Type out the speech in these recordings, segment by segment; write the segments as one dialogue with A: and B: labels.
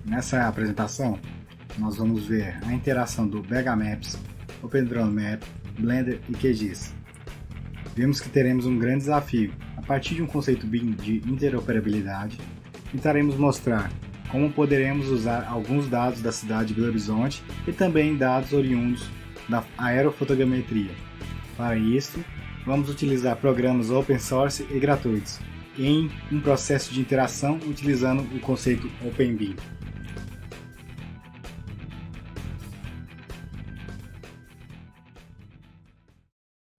A: Nessa apresentação, nós vamos ver a interação do BH Maps, OpenDroneMap, Blender e QGIS. Vemos que teremos um grande desafio. A partir de um conceito BIM de interoperabilidade, tentaremos mostrar como poderemos usar alguns dados da cidade de Belo Horizonte e também dados oriundos da aerofotogrametria. Para isso, vamos utilizar programas open source e gratuitos, em um processo de interação utilizando o conceito OpenBIM.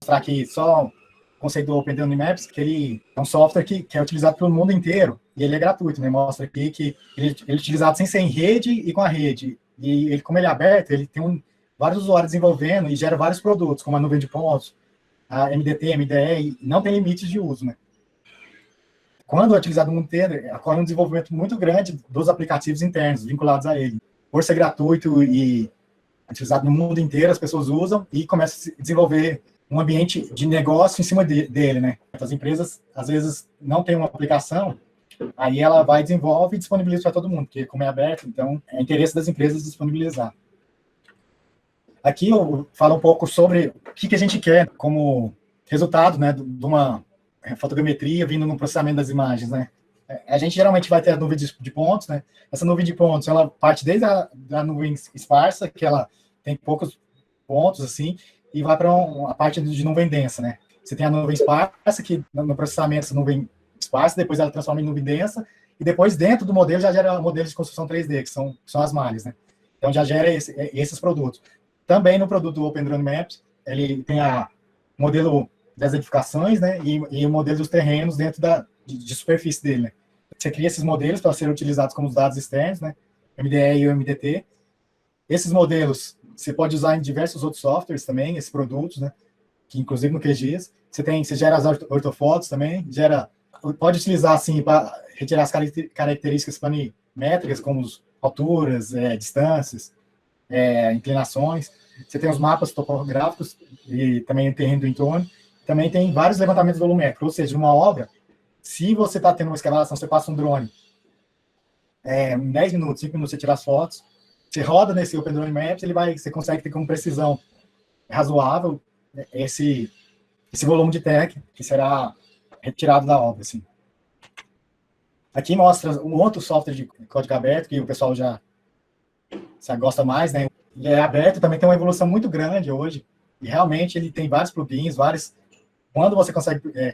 B: Mostrar aqui só o conceito do OpenDroneMaps, que ele é um software que é utilizado pelo mundo inteiro, e ele é gratuito, né? Mostra aqui que ele é utilizado sem ser em rede e com a rede. E ele, como ele é aberto, ele tem vários usuários desenvolvendo e gera vários produtos, como a nuvem de pontos, a MDT, MDE, e não tem limites de uso, né? Quando é utilizado no mundo inteiro, ocorre um desenvolvimento muito grande dos aplicativos internos vinculados a ele. Por ser gratuito e utilizado no mundo inteiro, as pessoas usam e começam a se desenvolver um ambiente de negócio em cima dele, né? As empresas, às vezes, não têm uma aplicação, aí ela vai, desenvolve e disponibiliza para todo mundo, porque como é aberto, então é interesse das empresas disponibilizar. Aqui eu falo um pouco sobre o que a gente quer como resultado, né, de uma fotogrametria vindo no processamento das imagens, né? A gente geralmente vai ter a nuvem de pontos, né? Essa nuvem de pontos, ela parte desde a nuvem esparsa, que ela tem poucos pontos, assim, e vai para a parte de nuvem densa, né? Você tem a nuvem esparsa, que no processamento, essa nuvem esparsa, depois ela transforma em nuvem densa, e depois dentro do modelo já gera modelos de construção 3D, que são as malhas, né? Então já gera esses produtos. Também no produto do OpenDroneMaps, ele tem o modelo das edificações, né? E o modelo dos terrenos dentro de superfície dele, né? Você cria esses modelos para serem utilizados como dados externos, né? MDE e o MDT. Esses modelos você pode usar em diversos outros softwares também, esses produtos, né? Que inclusive no QGIS. Você gera as ortofotos também, pode utilizar assim para retirar as características planimétricas, como alturas, distâncias, inclinações. Você tem os mapas topográficos e também o terreno do entorno. Também tem vários levantamentos volumétricos, ou seja, numa obra, se você está tendo uma escavação, você passa um drone, em 10 minutos, 5 minutos, você tira as fotos, você roda nesse OpenDroneMaps, você consegue ter com precisão razoável esse volume de tech que será retirado da obra, assim. Aqui mostra um outro software de código aberto, que o pessoal já gosta mais, né? Ele é aberto, também tem uma evolução muito grande hoje, e realmente ele tem vários plugins, quando você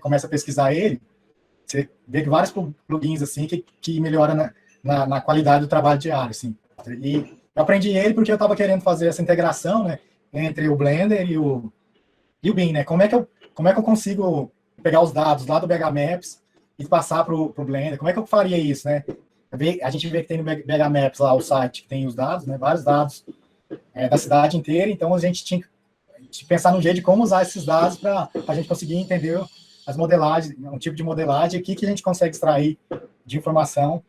B: começa a pesquisar ele, você vê que vários plugins, assim, que melhoram na qualidade do trabalho diário, assim. E eu aprendi ele porque eu estava querendo fazer essa integração, né, entre o Blender e o BIM, né? Como é que eu consigo pegar os dados lá do BH Maps e passar para o Blender? Como é que eu faria isso, né? A gente vê que tem no BH Maps lá o site que tem os dados, né? Vários dados da cidade inteira, então a gente tinha que pensar no jeito de como usar esses dados para a gente conseguir entender as modelagens, um tipo de modelagem, o que a gente consegue extrair de informação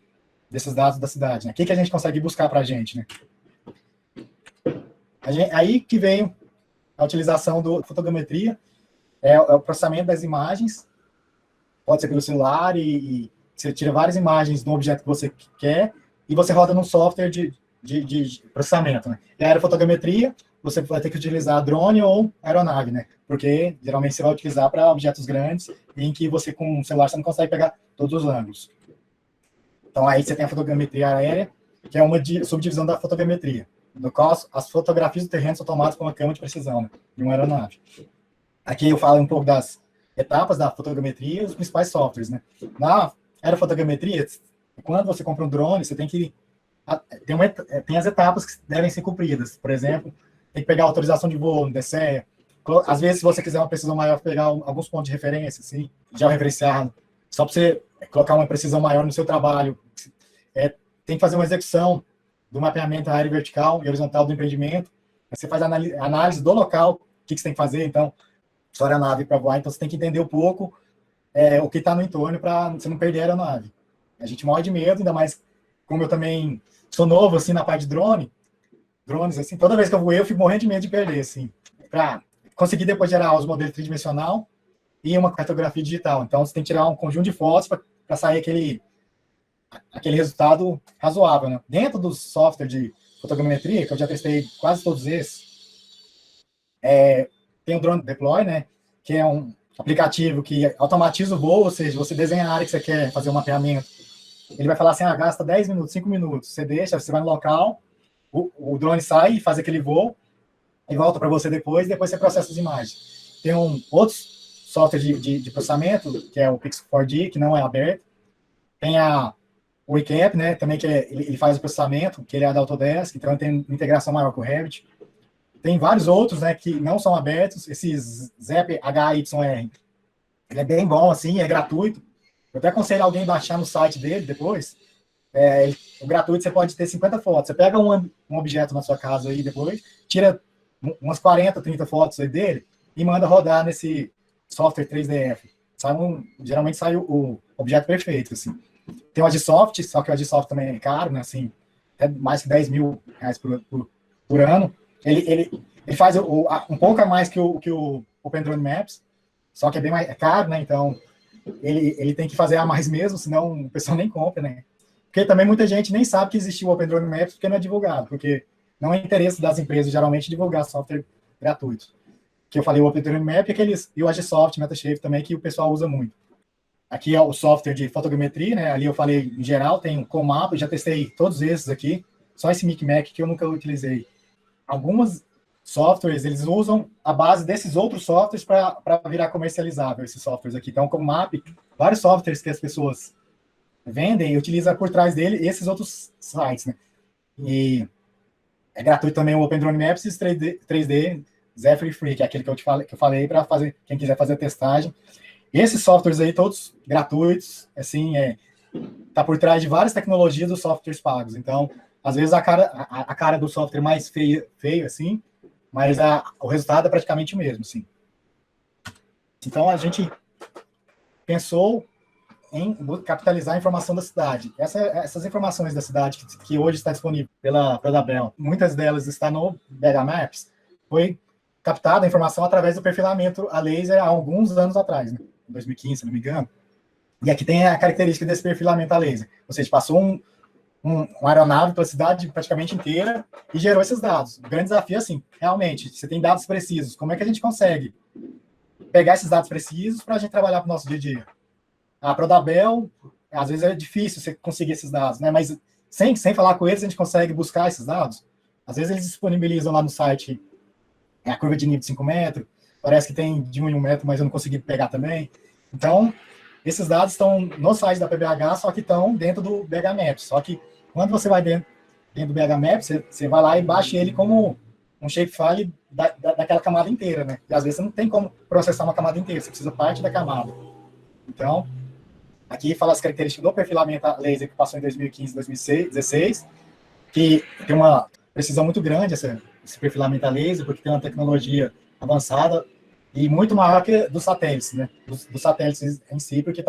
B: desses dados da cidade, né? O que a gente consegue buscar para a gente, né? Aí que veio a utilização da fotogrametria, o processamento das imagens, pode ser pelo celular, e você tira várias imagens de um objeto que você quer, e você roda num software de processamento, né? E a aerofotogrametria, você vai ter que utilizar drone ou aeronave, né? Porque geralmente você vai utilizar para objetos grandes, em que você com o celular você não consegue pegar todos os ângulos. Então aí você tem a fotogrametria aérea, que é uma subdivisão da fotogrametria, no qual as fotografias do terreno são tomadas com uma câmera de precisão, né, de uma aeronave. Aqui eu falo um pouco das etapas da fotogrametria e os principais softwares, né? Na aerofotogrametria, quando você compra um drone, você tem que tem as etapas que devem ser cumpridas. Por exemplo, tem que pegar a autorização de voo no DCEA. Às vezes, se você quiser uma precisão maior, pegar alguns pontos de referência, assim, já referenciado, só para você colocar uma precisão maior no seu trabalho. Tem que fazer uma execução do mapeamento aéreo vertical e horizontal do empreendimento. Você faz a análise do local, o que você tem que fazer, então, sua aeronave para voar, então você tem que entender um pouco o que está no entorno para você não perder a aeronave. A gente morre de medo, ainda mais como eu também sou novo, assim, na parte de drones, assim, toda vez que eu voei, eu fico morrendo de medo de perder, assim, para conseguir depois gerar os modelos tridimensional e uma cartografia digital. Então, você tem que tirar um conjunto de fotos para sair aquele resultado razoável, né? Dentro do software de fotogrametria, que eu já testei quase todos esses, tem o Drone Deploy, né? Que é um aplicativo que automatiza o voo, ou seja, você desenha a área que você quer fazer um mapeamento. Ele vai falar assim, gasta 10 minutos, 5 minutos. Você deixa, você vai no local, o drone sai e faz aquele voo e volta para você depois você processa as imagens. Tem outro software de processamento, que é o Pixel 4D, que não é aberto. Tem o Recap, né, também que ele faz o processamento, que ele é da Autodesk, então tem integração maior com o Revit. Tem vários outros, né, que não são abertos. Esses Zep HYR, ele é bem bom, assim, é gratuito. Eu até aconselho alguém baixar no site dele depois. O gratuito você pode ter 50 fotos. Você pega um objeto na sua casa aí depois, tira umas 40, 30 fotos aí dele e manda rodar nesse software 3DF. Geralmente sai o objeto perfeito, assim. Tem o Agisoft, só que o Agisoft também é caro, né, assim, até mais que 10 mil reais por ano. Ele faz um pouco a mais que o Open Drone Maps, só que é bem mais caro, né, então ele tem que fazer a mais mesmo, senão o pessoal nem compra, né. Porque também muita gente nem sabe que existe o Open Drone Maps porque não é divulgado, porque não é interesse das empresas, geralmente, divulgar software gratuito. Que eu falei, o Open Drone Map e o Agisoft, Metashape também, que o pessoal usa muito. Aqui é o software de fotogrametria, né? Ali eu falei, em geral, tem o Comap, já testei todos esses aqui, só esse MicMac que eu nunca utilizei. Alguns softwares, eles usam a base desses outros softwares para virar comercializável, esses softwares aqui. Então, o Comap, vários softwares que as pessoas vendem e utilizam por trás dele esses outros sites, né? E é gratuito também o Open Drone Maps e 3D Zephyr Free, que é aquele que eu falei para fazer, quem quiser fazer a testagem. Esses softwares aí, todos gratuitos, assim, tá por trás de várias tecnologias dos softwares pagos. Então, às vezes a cara do software é mais feio assim, mas o resultado é praticamente o mesmo, assim. Então, a gente pensou em capitalizar a informação da cidade. Essas informações da cidade que hoje está disponível pela Bell, muitas delas estão no BH Maps, foi captada a informação através do perfilamento a laser há alguns anos atrás, né? Em 2015, se não me engano. E aqui tem a característica desse perfilamento a laser. Ou seja, passou uma aeronave pela cidade praticamente inteira e gerou esses dados. O grande desafio é assim, realmente, você tem dados precisos. Como é que a gente consegue pegar esses dados precisos para a gente trabalhar para o nosso dia a dia? A Prodabel, às vezes é difícil você conseguir esses dados, né? Mas sem falar com eles, a gente consegue buscar esses dados. Às vezes eles disponibilizam lá no site a curva de nível de 5 metros, parece que tem de 1 em 1 metro, mas eu não consegui pegar também. Então, esses dados estão no site da PBH, só que estão dentro do BH Maps. Só que quando você vai dentro do BH Maps, você vai lá e baixa ele como um shapefile daquela camada inteira, né? E às vezes você não tem como processar uma camada inteira, você precisa parte da camada. Então, aqui fala as características do perfilamento a laser que passou em 2015, 2016, que tem uma precisão muito grande esse perfilamento a laser, porque tem uma tecnologia avançada e muito maior que dos satélites, né? Dos satélites em si, porque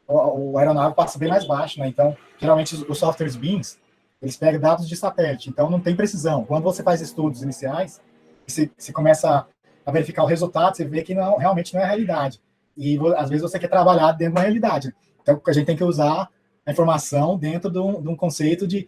B: o aeronave passa bem mais baixo, né? Então, geralmente os softwares BIMs, eles pegam dados de satélite, então não tem precisão. Quando você faz estudos iniciais, você começa a verificar o resultado, você vê que realmente não é a realidade. E às vezes você quer trabalhar dentro de uma realidade. Então, a gente tem que usar a informação dentro de um conceito de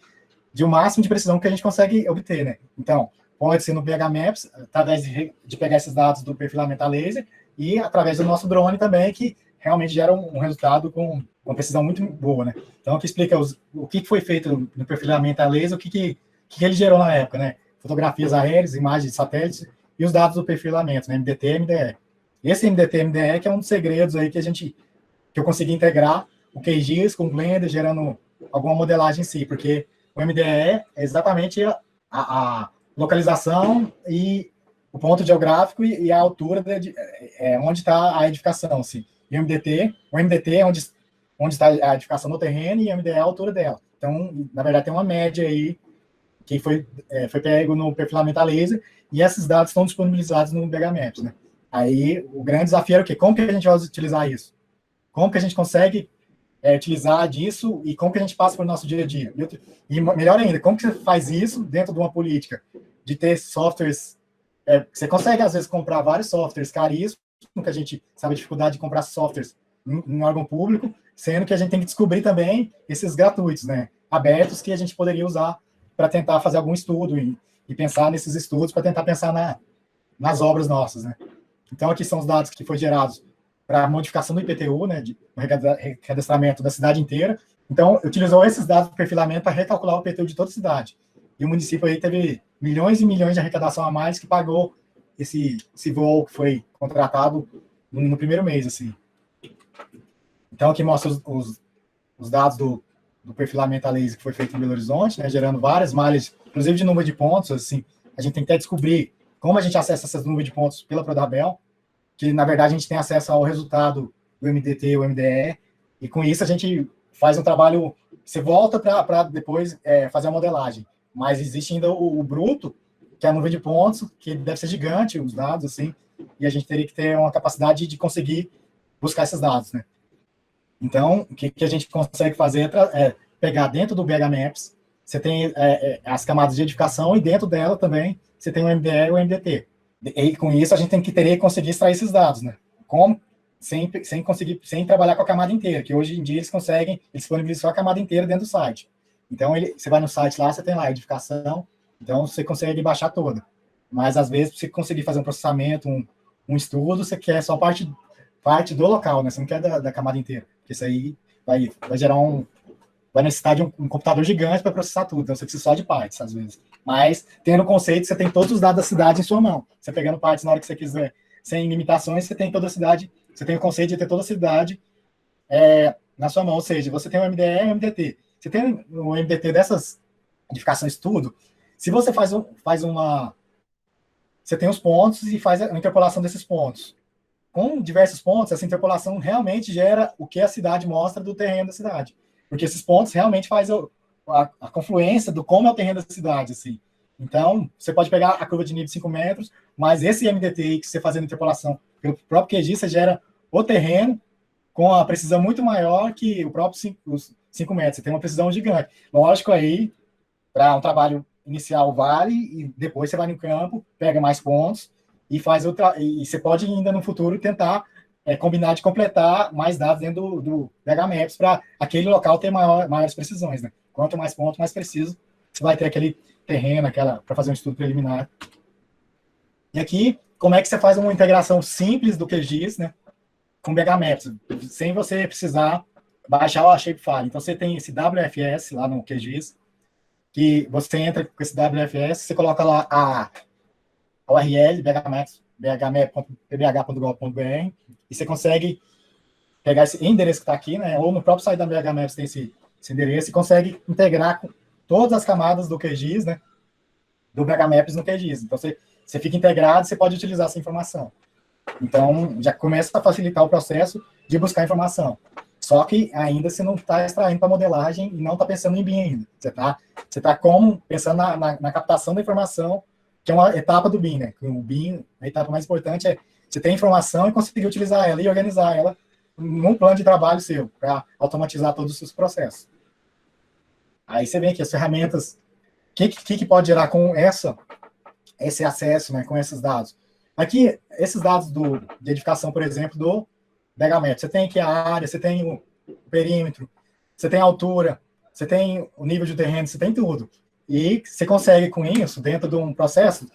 B: um máximo de precisão que a gente consegue obter, né? Então, pode ser no BH Maps, através de pegar esses dados do perfilamento a laser, e através do nosso drone também, que realmente gera um resultado com uma precisão muito boa, né? Então, aqui explica o que foi feito no perfilamento a laser, o que ele gerou na época, né? Fotografias aéreas, imagens de satélites, e os dados do perfilamento, né? MDT e MDE. Esse MDT e MDE que é um dos segredos aí que eu consegui integrar o QGIS com o Blender, gerando alguma modelagem em si, porque o MDE é exatamente a localização e o ponto geográfico e a altura onde está a edificação, assim. E o MDT é onde está a edificação no terreno e o MDE é a altura dela. Então, na verdade, tem uma média aí que foi pego no perfilamento a laser e esses dados estão disponibilizados no BH Maps, né? Aí, o grande desafio era o quê? Como que a gente vai utilizar isso? Como que a gente consegue utilizar disso e como que a gente passa para o nosso dia a dia. E melhor ainda, como que você faz isso dentro de uma política de ter softwares. Você consegue, às vezes, comprar vários softwares caríssimos, que a gente sabe a dificuldade de comprar softwares em órgão público, sendo que a gente tem que descobrir também esses gratuitos, né, abertos, que a gente poderia usar para tentar fazer algum estudo e pensar nesses estudos para tentar pensar nas obras nossas, né. Então, aqui são os dados que foram gerados para a modificação do IPTU, né, de recadastramento da cidade inteira. Então, utilizou esses dados de perfilamento para recalcular o IPTU de toda a cidade. E o município aí teve milhões e milhões de arrecadação a mais que pagou esse voo que foi contratado no primeiro mês, assim. Então, aqui mostra os dados do perfilamento a laser que foi feito em Belo Horizonte, né, gerando várias malhas, inclusive de número de pontos, assim. A gente tem que até descobrir como a gente acessa essas nuvens de pontos pela Prodabel, que, na verdade, a gente tem acesso ao resultado do MDT e o MDE, e com isso a gente faz um trabalho, você volta para depois fazer a modelagem, mas existe ainda o bruto, que é a nuvem de pontos, que deve ser gigante, os dados, assim, e a gente teria que ter uma capacidade de conseguir buscar esses dados, né? Então, o que a gente consegue fazer é pegar dentro do BH Maps, você tem as camadas de edificação, e dentro dela também você tem o MDE e o MDT. E com isso a gente teria que conseguir extrair esses dados, né? Como? Sem trabalhar com a camada inteira, que hoje em dia eles disponibilizam só a camada inteira dentro do site. Então, você vai no site lá, você tem lá a edificação, então você consegue baixar toda. Mas, às vezes, para você conseguir fazer um processamento, um estudo, você quer só parte do local, né? Você não quer da camada inteira. Porque isso aí vai gerar vai necessitar de um computador gigante para processar tudo. Então, você precisa só de partes, às vezes. Mas, tendo o conceito, você tem todos os dados da cidade em sua mão. Você pegando partes na hora que você quiser, sem limitações, você tem toda a cidade, você tem o conceito de ter toda a cidade na sua mão. Ou seja, você tem o MDE e o MDT. Você tem o MDT dessas edificações tudo. Se você você tem os pontos e faz a interpolação desses pontos. Com diversos pontos, essa interpolação realmente gera o que a cidade mostra do terreno da cidade. Porque esses pontos realmente fazem a confluência do como é o terreno da cidade, assim. Então, você pode pegar a curva de nível de 5 metros, mas esse MDTI que você fazendo interpolação pelo próprio QGIS, você gera o terreno com a precisão muito maior que os 5 metros. Você tem uma precisão gigante. Lógico, aí, para um trabalho inicial vale, e depois você vai no campo, pega mais pontos, e você pode ainda no futuro tentar combinar de completar mais dados dentro do BH Maps para aquele local ter maiores precisões, né? Quanto mais pontos, mais preciso você vai ter aquele terreno, para fazer um estudo preliminar. E aqui, como é que você faz uma integração simples do QGIS, né, com BH Maps, sem você precisar baixar o Shapefile. Então, você tem esse WFS lá no QGIS, que você entra com esse WFS, você coloca lá a URL, bhmap.pbh.gov.br, e você consegue pegar esse endereço que está aqui, né, ou no próprio site da BH Maps tem esse endereço, e consegue integrar com todas as camadas do QGIS, né, do BH Maps no QGIS. Então, você fica integrado, você pode utilizar essa informação. Então, já começa a facilitar o processo de buscar informação. Só que ainda você não está extraindo para modelagem e não está pensando em BIM ainda. Você está pensando na captação da informação, que é uma etapa do BIM, né? O BIM, a etapa mais importante é você ter informação e conseguir utilizar ela e organizar ela num plano de trabalho seu, para automatizar todos os seus processos. Aí você vê aqui as ferramentas, o que pode gerar com esse acesso, né, com esses dados. Aqui, esses dados de edificação, por exemplo, do BH Maps, você tem aqui a área, você tem o perímetro, você tem a altura, você tem o nível de terreno, você tem tudo. E você consegue, com isso, dentro de um processo,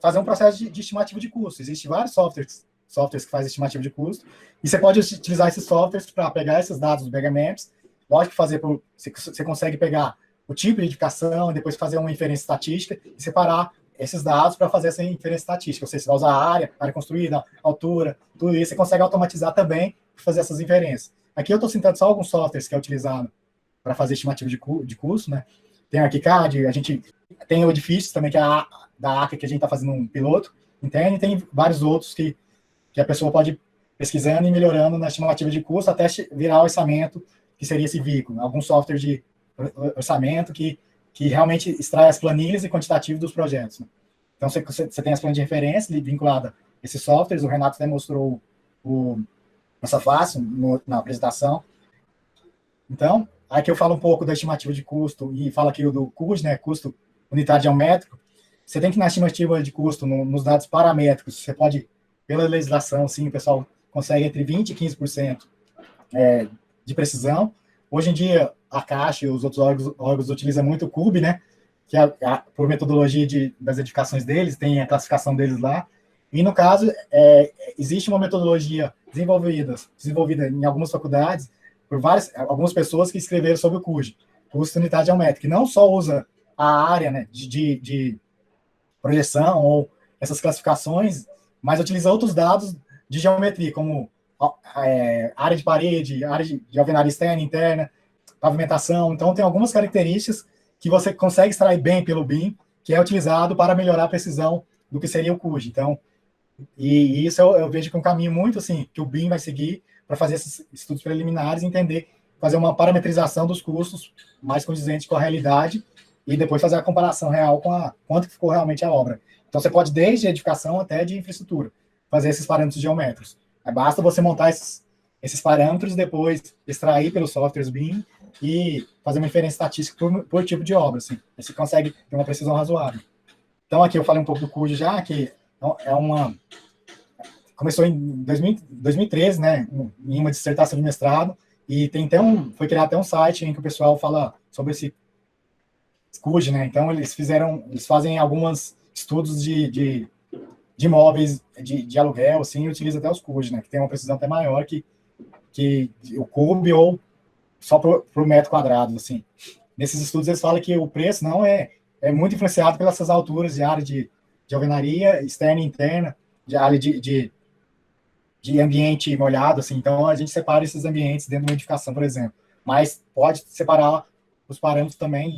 B: fazer um processo de estimativa de custo. Existem vários softwares que fazem estimativa de custo, e você pode utilizar esses softwares para pegar esses dados do BH Maps, lógico que você consegue pegar o tipo de edificação, depois fazer uma inferência estatística e separar esses dados para fazer essa inferência estatística. Ou seja, você vai usar a área construída, altura, tudo isso, você consegue automatizar também para fazer essas inferências. Aqui eu estou citando só alguns softwares que é utilizado para fazer estimativa de custo, né? Tem o ArchiCAD, a gente tem o Edifícios também, que é da ACA, que a gente está fazendo um piloto interno, e tem vários outros que a pessoa pode ir pesquisando e melhorando na estimativa de custo até virar o orçamento, que seria esse veículo. Algum software de orçamento que realmente extrai as planilhas e quantitativo dos projetos. Né? Então, você tem as planilhas de referência vinculadas a esses softwares, o Renato até mostrou essa face na apresentação, Então, aqui eu falo um pouco da estimativa de custo e falo aqui do CUS, né, custo unitário geométrico. Você tem que, na estimativa de custo, nos dados paramétricos, você pode, pela legislação, sim, o pessoal consegue entre 20% e 15% de precisão. Hoje em dia, a Caixa e os outros órgãos utilizam muito o CUB, né, que por metodologia das edificações deles, tem a classificação deles lá. E, no caso, existe uma metodologia desenvolvida em algumas faculdades por algumas pessoas que escreveram sobre o CUG, custo unitário geométrico, que não só usa a área, né, de projeção ou essas classificações, mas utiliza outros dados de geometria, como área de parede, área de alvenaria externa, interna, pavimentação. Então, tem algumas características que você consegue extrair bem pelo BIM, que é utilizado para melhorar a precisão do que seria o CUG. Então, e isso eu vejo que é um caminho muito assim, que o BIM vai seguir para fazer esses estudos preliminares e entender, fazer uma parametrização dos custos mais condizente com a realidade e depois fazer a comparação real com quanto que ficou realmente a obra. Então, você pode, desde edificação até de infraestrutura, fazer esses parâmetros geométricos. Basta você montar esses parâmetros, depois extrair pelos softwares BIM e fazer uma inferência estatística por tipo de obra. Assim. Aí você consegue ter uma precisão razoável. Então, aqui eu falei um pouco do CUD já, que começou em 2013, né, em uma dissertação de mestrado, e tem até foi criado até um site em que o pessoal fala sobre esse CUD, né, então eles fazem alguns estudos de imóveis de aluguel, assim, e utiliza até os CUD, né, que tem uma precisão até maior que o CUB ou só por metro quadrado, assim. Nesses estudos eles falam que o preço não é muito influenciado pelas essas alturas de área de alvenaria externa e interna, de área de ambiente molhado, assim. Então, a gente separa esses ambientes dentro de uma edificação, por exemplo. Mas pode separar os parâmetros também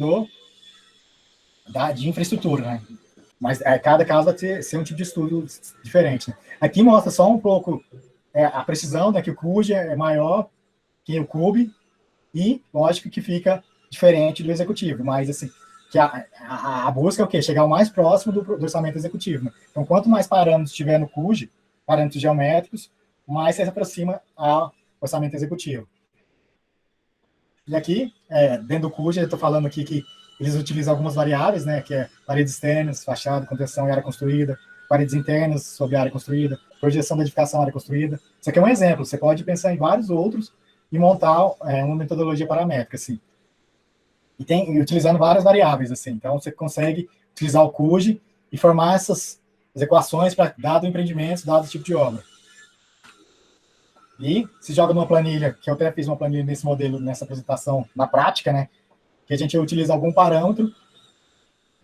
B: de infraestrutura, né? Mas cada caso vai ser um tipo de estudo diferente. Né? Aqui mostra só um pouco a precisão, né, que o CUG é maior que o CUB, e lógico que fica diferente do executivo, mas assim, que a busca é o quê? Chegar o mais próximo do orçamento executivo. Né? Então, quanto mais parâmetros tiver no CUG, parâmetros geométricos, mais se aproxima ao orçamento executivo. E aqui, dentro do CUG, eu estou falando aqui que eles utilizam algumas variáveis, né, que é paredes externas, fachada, contenção e área construída, paredes internas sobre área construída, projeção da edificação área construída. Isso aqui é um exemplo, você pode pensar em vários outros e montar uma metodologia paramétrica, assim. E utilizando várias variáveis, assim. Então, você consegue utilizar o CUG e formar essas equações para dado empreendimento, dado tipo de obra. E se joga numa planilha, que eu até fiz uma planilha nesse modelo, nessa apresentação, na prática, né? Que a gente utiliza algum parâmetro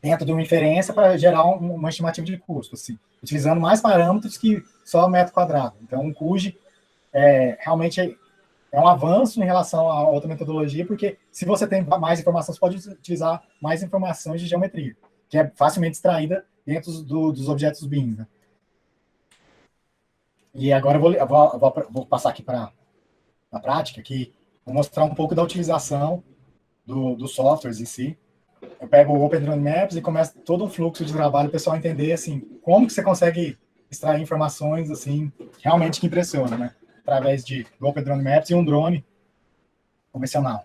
B: dentro de uma inferência para gerar uma estimativa de custo, assim, utilizando mais parâmetros que só o metro quadrado. Então, o CUG realmente é um avanço em relação a outra metodologia, porque se você tem mais informação, você pode utilizar mais informações de geometria, que é facilmente extraída dentro dos objetos BIM. Né? E agora eu vou passar aqui para a prática, que vou mostrar um pouco da utilização dos softwares em si. Eu pego o Open Drone Maps e começo todo um fluxo de trabalho, o pessoal entender assim, como que você consegue extrair informações assim, realmente que impressionam, né? Através do Open Drone Maps e um drone convencional.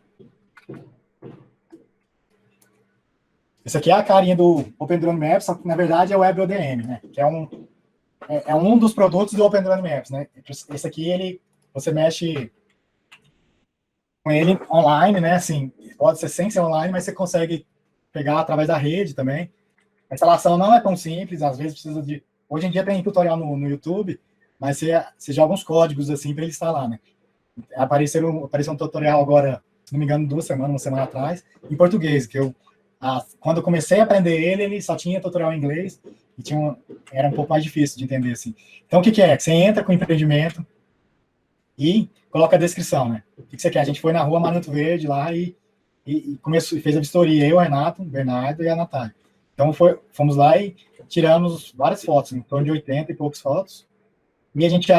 B: Esse aqui é a carinha do Open Drone Maps, só que na verdade é o WebODM, né? Que é um dos produtos do Open Drone Maps, né? Esse aqui, você mexe com ele online, né? Assim, pode ser sem ser online, mas você consegue pegar através da rede também. A instalação não é tão simples, às vezes precisa de... Hoje em dia tem tutorial no YouTube, mas você joga uns códigos assim para ele instalar, né? Apareceu um tutorial agora, se não me engano, uma semana atrás, em português, que quando eu comecei a aprender ele só tinha tutorial em inglês, e era um pouco mais difícil de entender, assim. Então, o que é? Você entra com o empreendimento e coloca a descrição, né? O que você quer? A gente foi na rua Maranto Verde lá e fez a vistoria, eu, o Renato, o Bernardo e a Natália. Então, fomos lá e tiramos várias fotos, em torno de 80 e poucas fotos, e a gente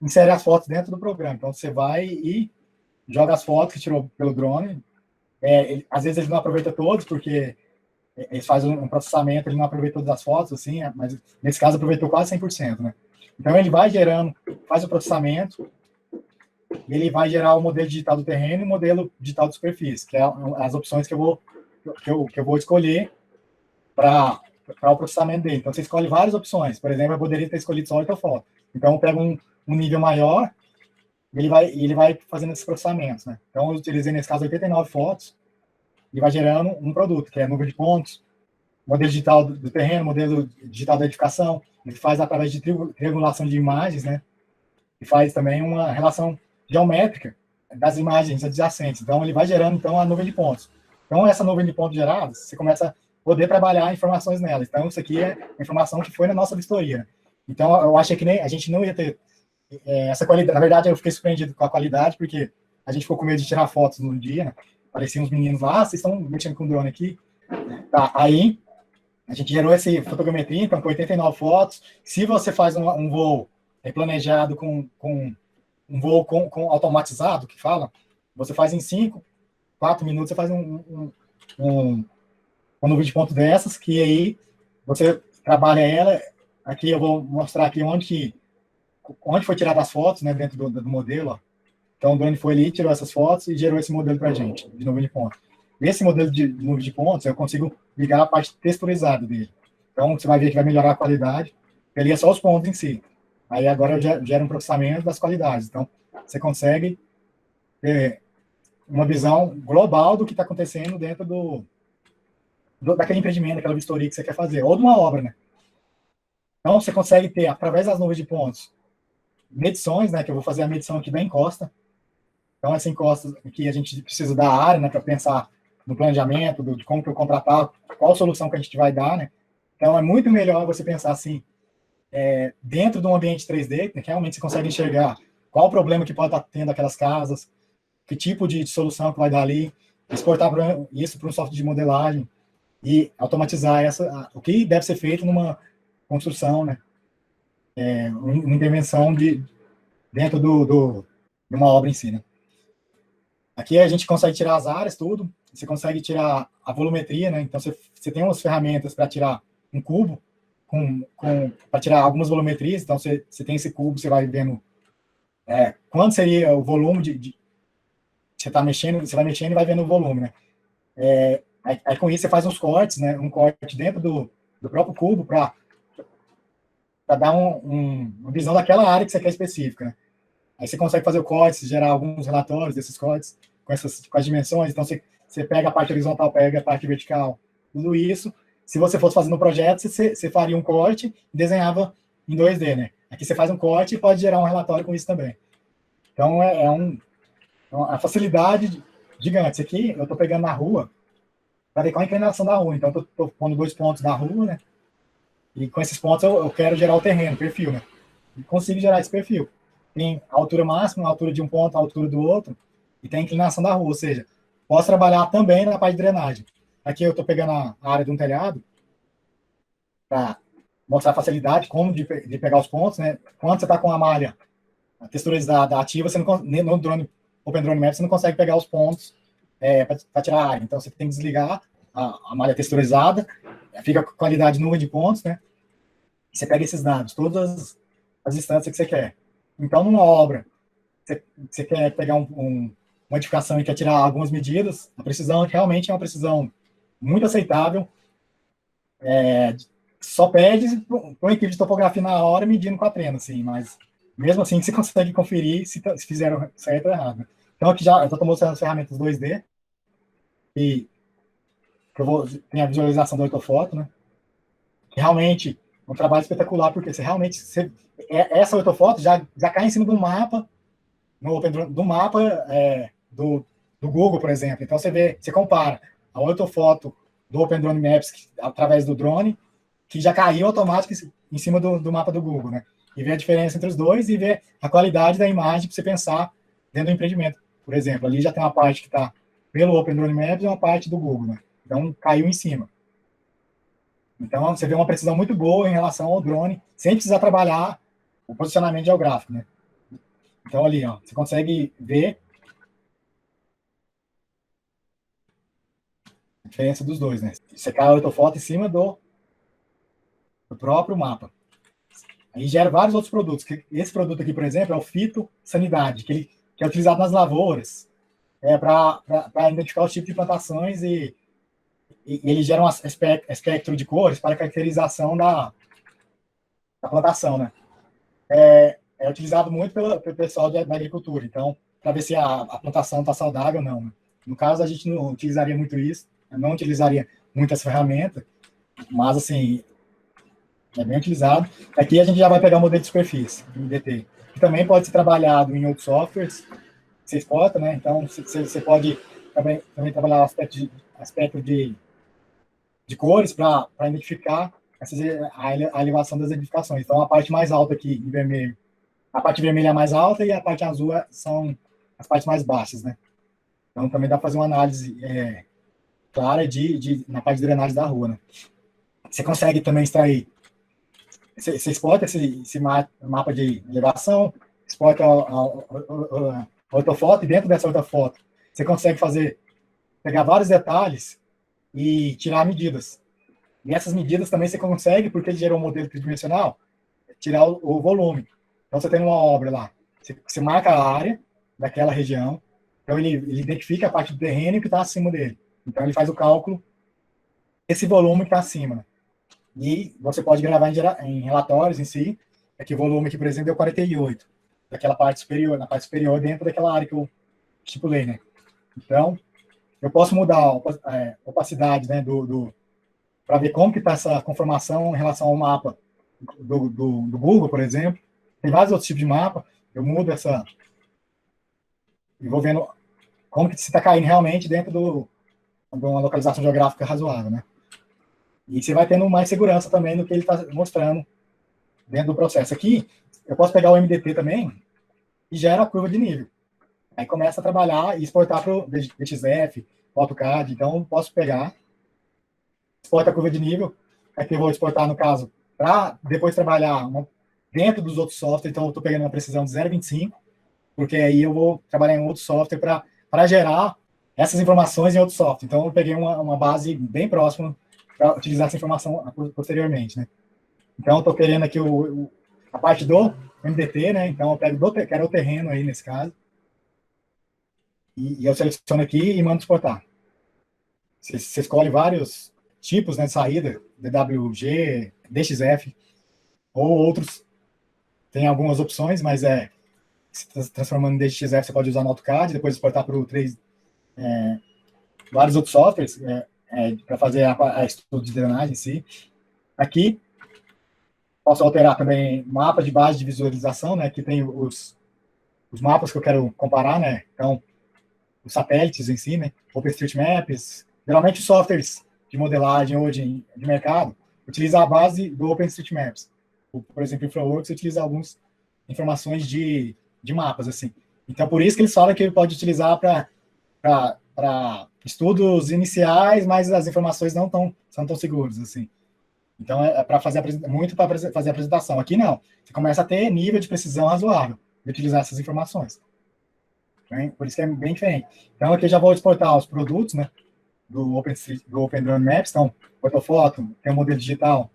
B: insere as fotos dentro do programa. Então, você vai e joga as fotos que tirou pelo drone. Às vezes ele não aproveita todos, porque eles fazem um processamento, ele não aproveita todas as fotos, assim, mas nesse caso aproveitou quase 100%, né? Então, ele vai gerando, faz o processamento, e ele vai gerar o modelo digital do terreno e o modelo digital de superfície, que é as opções que eu vou escolher para o processamento dele. Então, você escolhe várias opções. Por exemplo, eu poderia ter escolhido só ortofoto. Então, eu pego um nível maior e ele vai fazendo esses processamentos, né? Então, eu utilizei, nesse caso, 89 fotos e vai gerando um produto, que é número de pontos, modelo digital do terreno, modelo digital da edificação. Ele faz através de triangulação de imagens, né? E faz também uma relação geométrica das imagens adjacentes. Então, ele vai gerando, então, a nuvem de pontos. Então, essa nuvem de pontos gerados, você começa a poder trabalhar informações nela. Então, isso aqui é informação que foi na nossa vistoria, né? Então, eu achei que nem, a gente não ia ter essa qualidade. Na verdade, eu fiquei surpreendido com a qualidade, porque a gente ficou com medo de tirar fotos no dia, né? Pareciam uns meninos lá, vocês estão mexendo com drone aqui. Tá, aí a gente gerou essa fotogrametria, então, com 89 fotos. Se você faz um voo planejado com um voo com automatizado, que fala, você faz em 5, 4 minutos, você faz uma nuvem de pontos dessas, que aí você trabalha ela. Aqui eu vou mostrar aqui onde foi tirada as fotos, né, dentro do modelo. Ó. Então, o drone foi ali, tirou essas fotos e gerou esse modelo para a gente, de nuvem de pontos. Esse modelo de nuvem de pontos, eu consigo ligar a parte texturizada dele. Então, você vai ver que vai melhorar a qualidade. Ele é só os pontos em si. Aí, agora, eu gero um processamento das qualidades. Então, você consegue ter uma visão global do que está acontecendo dentro daquele empreendimento, daquela vistoria que você quer fazer, ou de uma obra, né? Então, você consegue ter, através das nuvens de pontos, medições, né? Que eu vou fazer a medição aqui da encosta. Então, essa encosta aqui, a gente precisa da área, né? Para pensar no planejamento, de como que eu contratar, qual solução que a gente vai dar, né? Então, é muito melhor você pensar assim, dentro de um ambiente 3D, que realmente você consegue enxergar qual o problema que pode estar tendo aquelas casas, que tipo de solução que vai dar ali, exportar isso para um software de modelagem e automatizar o que deve ser feito numa construção, né? Uma intervenção dentro de uma obra em si, né? Aqui a gente consegue tirar as áreas, tudo. Você consegue tirar a volumetria, né? Então, você tem umas ferramentas para tirar um cubo, para tirar algumas volumetrias. Então, você tem esse cubo, você vai vendo quanto seria o volume você está mexendo, você vai mexendo e vai vendo o volume, né? Aí, com isso, você faz uns cortes, né? Um corte dentro do próprio cubo para dar uma visão daquela área que você quer específica, né? Aí você consegue fazer o corte, gerar alguns relatórios desses cortes com as dimensões. Então, você pega a parte horizontal, pega a parte vertical, tudo isso. Se você fosse fazendo um projeto, você faria um corte e desenhava em 2D, né? Aqui você faz um corte e pode gerar um relatório com isso também. Então, é uma facilidade gigante. Isso aqui eu estou pegando na rua para ver qual a inclinação da rua. Então, eu estou pondo 2 pontos na rua, né? E com esses pontos eu quero gerar o terreno, o perfil, né? E consigo gerar esse perfil. Tem a altura máxima, a altura de um ponto, a altura do outro, e tem a inclinação da rua, ou seja, posso trabalhar também na parte de drenagem. Aqui eu estou pegando a área de um telhado para mostrar a facilidade, como de pegar os pontos, né? Quando você está com a malha texturizada ativa, você no drone, Open Drone Maps, você não consegue pegar os pontos para tirar a área. Então, você tem que desligar a malha texturizada, fica com qualidade nuvem de pontos, né? E você pega esses dados, todas as distâncias que você quer. Então, numa obra, você quer pegar uma edificação e quer tirar algumas medidas, a precisão realmente é uma precisão muito aceitável. Só pede para uma equipe de topografia na hora medindo com a trena, assim, mas mesmo assim você consegue conferir se fizeram certo ou errado. Então, aqui eu estou mostrando as ferramentas 2D, e tem a visualização do ortofoto, né? Que realmente é um trabalho espetacular, porque essa ortofoto já cai em cima do mapa, do mapa do Google, por exemplo. Então, você compara a ortofoto do Open Drone Maps através do drone, que já caiu automático em cima do mapa do Google, né? E ver a diferença entre os dois e ver a qualidade da imagem para você pensar dentro do empreendimento. Por exemplo, ali já tem uma parte que está pelo Open Drone Maps e uma parte do Google, né? Então, caiu em cima. Então, você vê uma precisão muito boa em relação ao drone, sem precisar trabalhar o posicionamento geográfico, né? Então, ali, ó, você consegue ver a diferença dos dois, né? Você cai a ortofoto em cima do próprio mapa. Aí gera vários outros produtos. Esse produto aqui, por exemplo, é o Fito Sanidade, que que é utilizado nas lavouras, para identificar os tipos de plantações e ele gera um espectro de cores para a caracterização da plantação, né? É utilizado muito pelo pessoal da agricultura, então, para ver se a plantação está saudável ou não, né? No caso, a gente não utilizaria muito isso, não utilizaria muitas ferramentas, mas, assim, é bem utilizado. Aqui a gente já vai pegar o modelo de superfície, MDT, que também pode ser trabalhado em outros softwares, você exporta, né? Então, você pode também trabalhar o aspecto de cores para identificar a elevação das edificações. Então, a parte mais alta aqui, em vermelho, a parte vermelha é a mais alta e a parte azul são as partes mais baixas, né? Então, também dá para fazer uma análise clara na parte de drenagem da rua, né? Você consegue também extrair, você exporta esse mapa de elevação, exporta a ortofoto, e dentro dessa ortofoto, você consegue pegar vários detalhes e tirar medidas. E essas medidas também você consegue, porque ele gerou um modelo tridimensional, tirar o volume. Então, você tem uma obra lá, você marca a área daquela região, então ele identifica a parte do terreno que está acima dele. Então, ele faz o cálculo desse volume que está acima. E você pode gravar em relatórios em si, que o volume aqui, por exemplo, deu 48, daquela parte superior, na parte superior, dentro daquela área que eu estipulei, né? Então, eu posso mudar a opacidade, né, para ver como que está essa conformação em relação ao mapa do Google, por exemplo. Tem vários outros tipos de mapa. Eu mudo e vou vendo como que se está caindo realmente dentro de uma localização geográfica razoável, né? E você vai tendo mais segurança também no que ele está mostrando dentro do processo. Aqui, eu posso pegar o MDT também e gera a curva de nível. Aí começa a trabalhar e exportar para o DXF, AutoCAD. Então, posso pegar, exporta a curva de nível, aqui eu vou exportar, no caso, para depois trabalhar dentro dos outros softwares. Então, eu estou pegando uma precisão de 0,25, porque aí eu vou trabalhar em outro software para gerar essas informações em outro software. Então, eu peguei uma base bem próxima para utilizar essa informação posteriormente, né? Então, eu estou querendo aqui a parte do MDT, né? Então, eu quero o terreno aí, nesse caso. E eu seleciono aqui e mando exportar. Você escolhe vários tipos, né, de saída, DWG, DXF, ou outros. Tem algumas opções, mas se transformando em DXF, você pode usar no AutoCAD, depois exportar para vários outros softwares para fazer a estudo de drenagem em si. Aqui, posso alterar também mapa de base de visualização, né? Aqui tem os mapas que eu quero comparar, né? Então, os satélites em si, né? OpenStreetMaps. Geralmente, os softwares de modelagem hoje de mercado utilizam a base do OpenStreetMaps. Por exemplo, o InfraWorks utiliza algumas informações de mapas, assim. Então, por isso que eles falam que ele pode utilizar para estudos iniciais, mas as informações não são tão seguras, assim. Então, para fazer fazer a apresentação. Aqui, não. Você começa a ter nível de precisão razoável de utilizar essas informações. Por isso que é bem diferente. Então, aqui eu já vou exportar os produtos, né, do OpenDroneMaps. Então, ortofoto, tem um modelo digital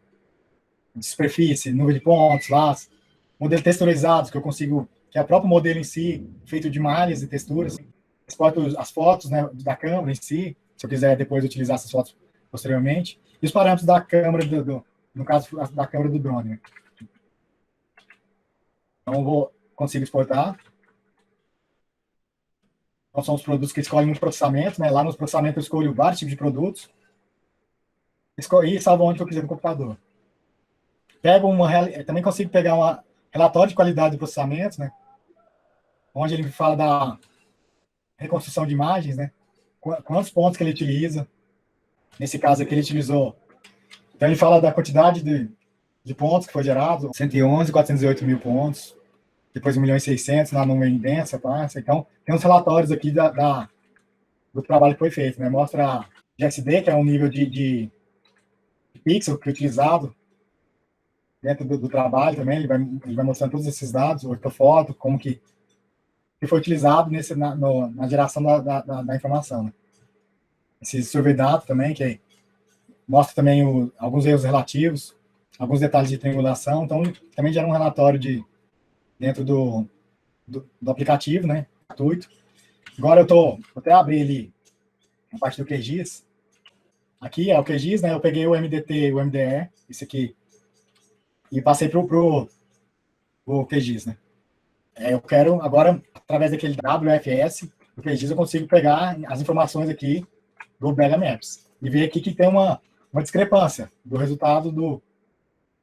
B: de superfície, número de pontos lá, modelo texturizados, que eu consigo, que é o próprio modelo em si, feito de malhas e texturas. Exporto as fotos, né, da câmera em si, se eu quiser depois utilizar essas fotos posteriormente. E os parâmetros da câmera, no caso, da câmera do drone. Né? Então, eu consigo exportar. Então, são os produtos que escolhem nos processamentos, né? Lá nos processamentos eu escolho vários tipos de produtos. E salvo onde eu quiser no computador. Também consigo pegar um relatório de qualidade do processamento, né? Onde ele fala da reconstrução de imagens, né? Quantos pontos que ele utiliza. Nesse caso aqui, ele utilizou. Então, ele fala da quantidade de pontos que foi gerado: 111, 408 mil pontos. Depois 1.600.000 na número densa, tá? Então, tem uns relatórios aqui do trabalho que foi feito, né? Mostra GSD, que é um nível de pixel que é utilizado dentro do trabalho também. Ele vai mostrando todos esses dados, ortofoto, como que foi utilizado na geração da informação. Né? Esse survey data também, que mostra também alguns erros relativos, alguns detalhes de triangulação. Então, também gera um relatório dentro do aplicativo, né? gratuito. Agora eu vou até abrir ali a parte do QGIS. Aqui é o QGIS, né? Eu peguei o MDT e o MDE, esse aqui, e passei pro QGIS, né? Eu quero, agora, através daquele WFS, do QGIS, eu consigo pegar as informações aqui do BH Maps e ver aqui que tem uma discrepância do resultado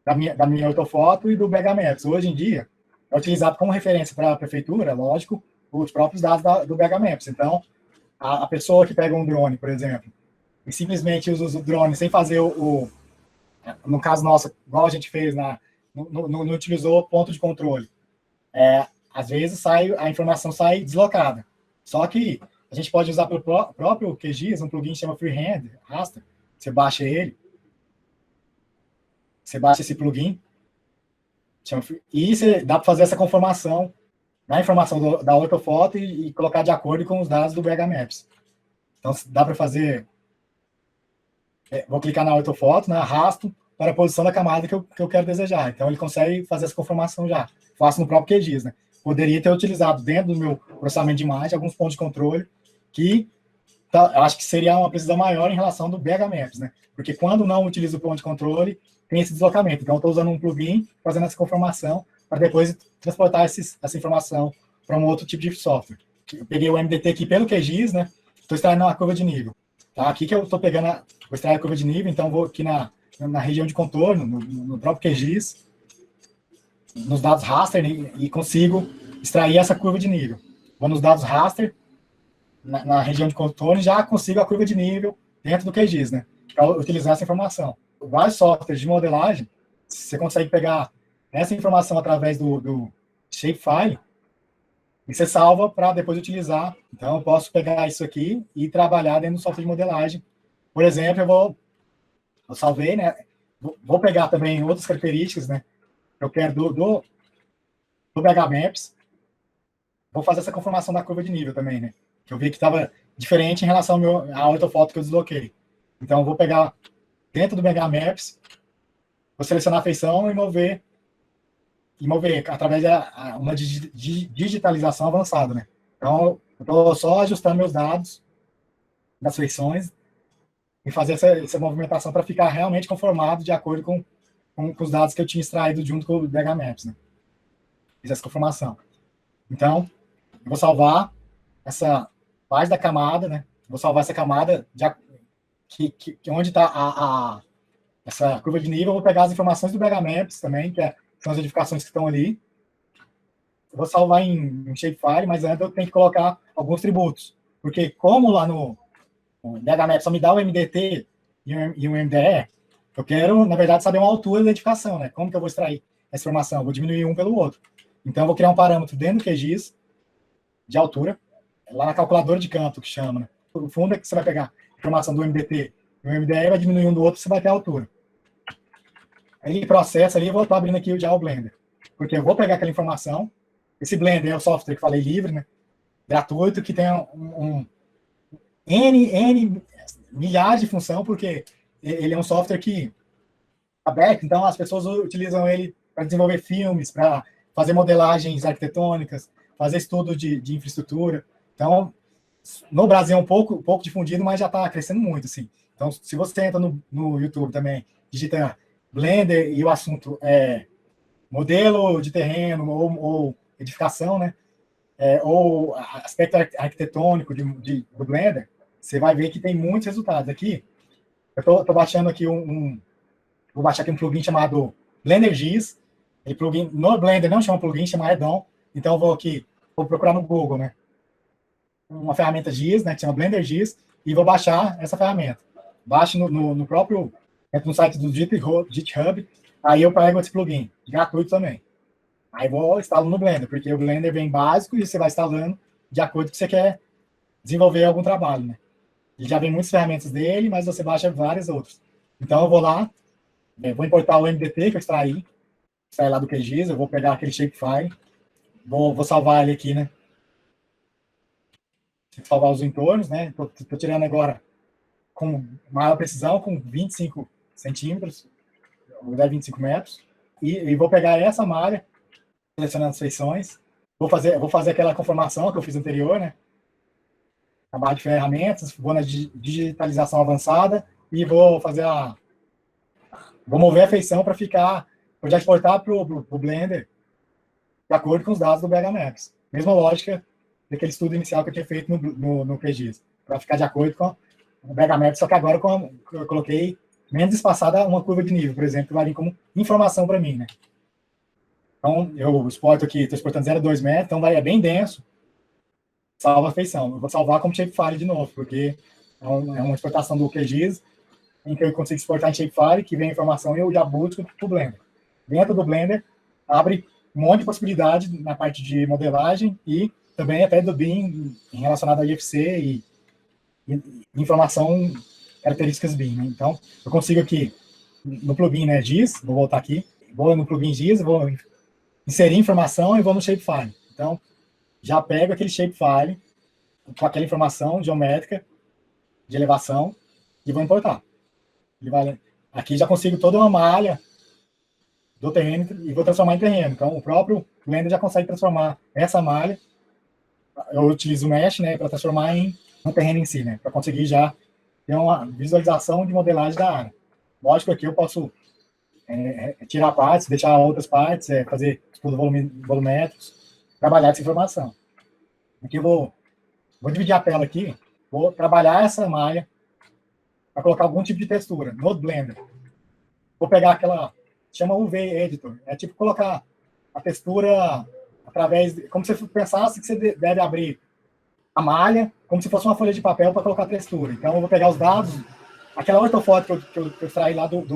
B: da minha ortofoto e do BH Maps. Hoje em dia, é utilizado como referência para a prefeitura, lógico, os próprios dados do BH Maps. Então, a pessoa que pega um drone, por exemplo, e simplesmente usa o drone sem fazer no caso nosso, igual a gente fez, não utilizou ponto de controle. Às vezes a informação sai deslocada. Só que a gente pode usar pelo próprio QGIS, um plugin que chama Freehand, Raster. Você baixa ele, você baixa esse plugin, e dá para fazer essa conformação na informação da ortofoto e colocar de acordo com os dados do BH Maps. Então, dá para fazer... vou clicar na ortofoto, arrasto para a posição da camada que eu quero desejar. Então, ele consegue fazer essa conformação já. Faço no próprio QGIS, né? Poderia ter utilizado dentro do meu processamento de imagem alguns pontos de controle que eu acho que seria uma precisão maior em relação do BH Maps, né? Porque quando não utilizo o ponto de controle, tem esse deslocamento. Então, eu estou usando um plugin, fazendo essa conformação, para depois transportar essa informação para um outro tipo de software. Eu peguei o MDT aqui pelo QGIS, né? Estou extraindo uma curva de nível. Tá? Aqui que eu estou pegando, vou extrair a curva de nível, então vou aqui na região de contorno, no próprio QGIS, nos dados raster, e consigo extrair essa curva de nível. Vou nos dados raster, na região de contorno, já consigo a curva de nível dentro do QGIS, né? Para utilizar essa informação. Vários softwares de modelagem, você consegue pegar essa informação através do shapefile e você salva para depois utilizar. Então, eu posso pegar isso aqui e trabalhar dentro do software de modelagem. Por exemplo, eu salvei, né? Vou pegar também outras características, né? Eu quero do BH Maps. Vou fazer essa conformação da curva de nível também, né? Que eu vi que estava diferente em relação à ortofoto que eu desloquei. Então, eu vou pegar dentro do BH Maps, vou selecionar a feição e mover através de uma digitalização avançada, né? Então, eu estou só ajustando meus dados das feições e fazer essa movimentação para ficar realmente conformado de acordo com os dados que eu tinha extraído junto com o BH Maps, né? Fiz essa conformação. Então, eu vou salvar essa parte da camada, né? Vou salvar essa camada onde está essa curva de nível. Eu vou pegar as informações do BH Maps também, que são as edificações que estão ali. Eu vou salvar em shapefile, mas antes eu tenho que colocar alguns tributos. Porque como lá no BH Maps só me dá o MDT e o MDE, eu quero, na verdade, saber uma altura da edificação, né? Como que eu vou extrair essa informação? Eu vou diminuir um pelo outro. Então, eu vou criar um parâmetro dentro do QGIS de altura, lá na calculadora de campo, que chama, né? O fundo é que você vai pegar a informação do MDT e o MDE, vai diminuir um do outro, você vai ter a altura. Aí ele processa ali, eu vou estar abrindo aqui já o Blender. Porque eu vou pegar aquela informação. Esse Blender é o software que falei livre, né? Gratuito, que tem N milhares de função, porque ele é um software que aberto, então as pessoas utilizam ele para desenvolver filmes, para fazer modelagens arquitetônicas, fazer estudo de infraestrutura. Então, no Brasil é um pouco difundido, mas já está crescendo muito, assim. Então, se você entra no YouTube também, digita Blender e o assunto é modelo de terreno ou edificação, né? Ou aspecto arquitetônico do Blender, você vai ver que tem muitos resultados. Aqui, eu estou baixando aqui vou baixar aqui um plugin chamado Blender GIS. E plugin no Blender não chama plugin, chama add-on. Então, eu vou procurar no Google, né? Uma ferramenta GIS, né? Que chama Blender GIS, e vou baixar essa ferramenta. Baixo no próprio, entro no site do GitHub, aí eu pego esse plugin, gratuito também. Aí vou instalo no Blender, porque o Blender vem básico e você vai instalando de acordo com o que você quer desenvolver algum trabalho, né? Ele já vem muitas ferramentas dele, mas você baixa várias outras. Então eu vou lá, vou importar o MDT que eu extraí lá do QGIS, eu vou pegar aquele shapefile, vou salvar ele aqui, né? Salvar os entornos, né? Tô tirando agora com maior precisão, com 25 centímetros, ou 25 metros, e vou pegar essa malha, selecionando as feições, vou fazer aquela conformação que eu fiz anterior, né? A barra de ferramentas, vou na digitalização avançada e vou mover a feição para já exportar para o Blender de acordo com os dados do BH Maps. Mesma lógica daquele estudo inicial que eu tinha feito no QGIS, para ficar de acordo com o BH Maps, só que agora eu coloquei menos espaçada uma curva de nível, por exemplo, que vai vir como informação para mim, né? Então, eu exporto aqui, estou exportando 0,2 metros, então é bem denso, salva a feição. Eu vou salvar como shapefile de novo, porque é uma exportação do QGIS, em que eu consigo exportar em shapefile, que vem a informação e eu já busco para o Blender. Dentro do Blender, abre um monte de possibilidade na parte de modelagem e também até do BIM relacionado ao IFC e informação, características BIM. Né? Então, eu consigo aqui, no plugin, né, GIS, vou voltar aqui, vou no plugin GIS, vou inserir informação e vou no shapefile. Então, já pego aquele shapefile com aquela informação geométrica de elevação e vou importar. Aqui já consigo toda uma malha do terreno e vou transformar em terreno. Então, o próprio Blender já consegue transformar essa malha. Eu utilizo o Mesh, né, para transformar em um terreno em si, né, para conseguir já ter uma visualização de modelagem da área. Lógico que eu posso tirar partes, deixar outras partes, fazer estudo volumétricos, trabalhar essa informação. Aqui eu vou dividir a tela aqui, vou trabalhar essa malha para colocar algum tipo de textura no Blender. Vou pegar aquela, chama UV Editor, é tipo colocar a textura como se você pensasse que você deve abrir a malha, como se fosse uma folha de papel para colocar a textura. Então eu vou pegar os dados, aquela ortofoto que eu extraí lá do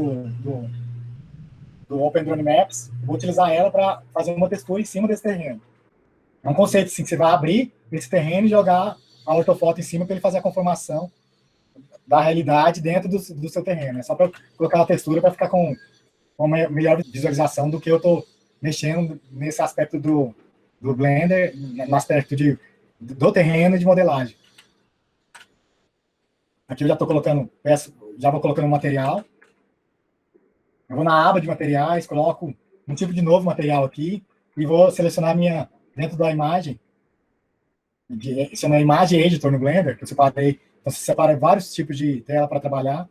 B: Open Drone Maps, vou utilizar ela para fazer uma textura em cima desse terreno. É um conceito assim, que você vai abrir esse terreno e jogar a ortofoto em cima para ele fazer a conformação da realidade dentro do seu terreno. É só para colocar a textura para ficar com uma melhor visualização do que eu estou mexendo nesse aspecto do Blender, no aspecto do terreno e de modelagem. Aqui eu já estou colocando, já vou colocando material. Eu vou na aba de materiais, coloco um tipo de novo material aqui e vou selecionar dentro da imagem, chama Imagem Editor no Blender, que eu separei. Então, você separa vários tipos de tela para trabalhar.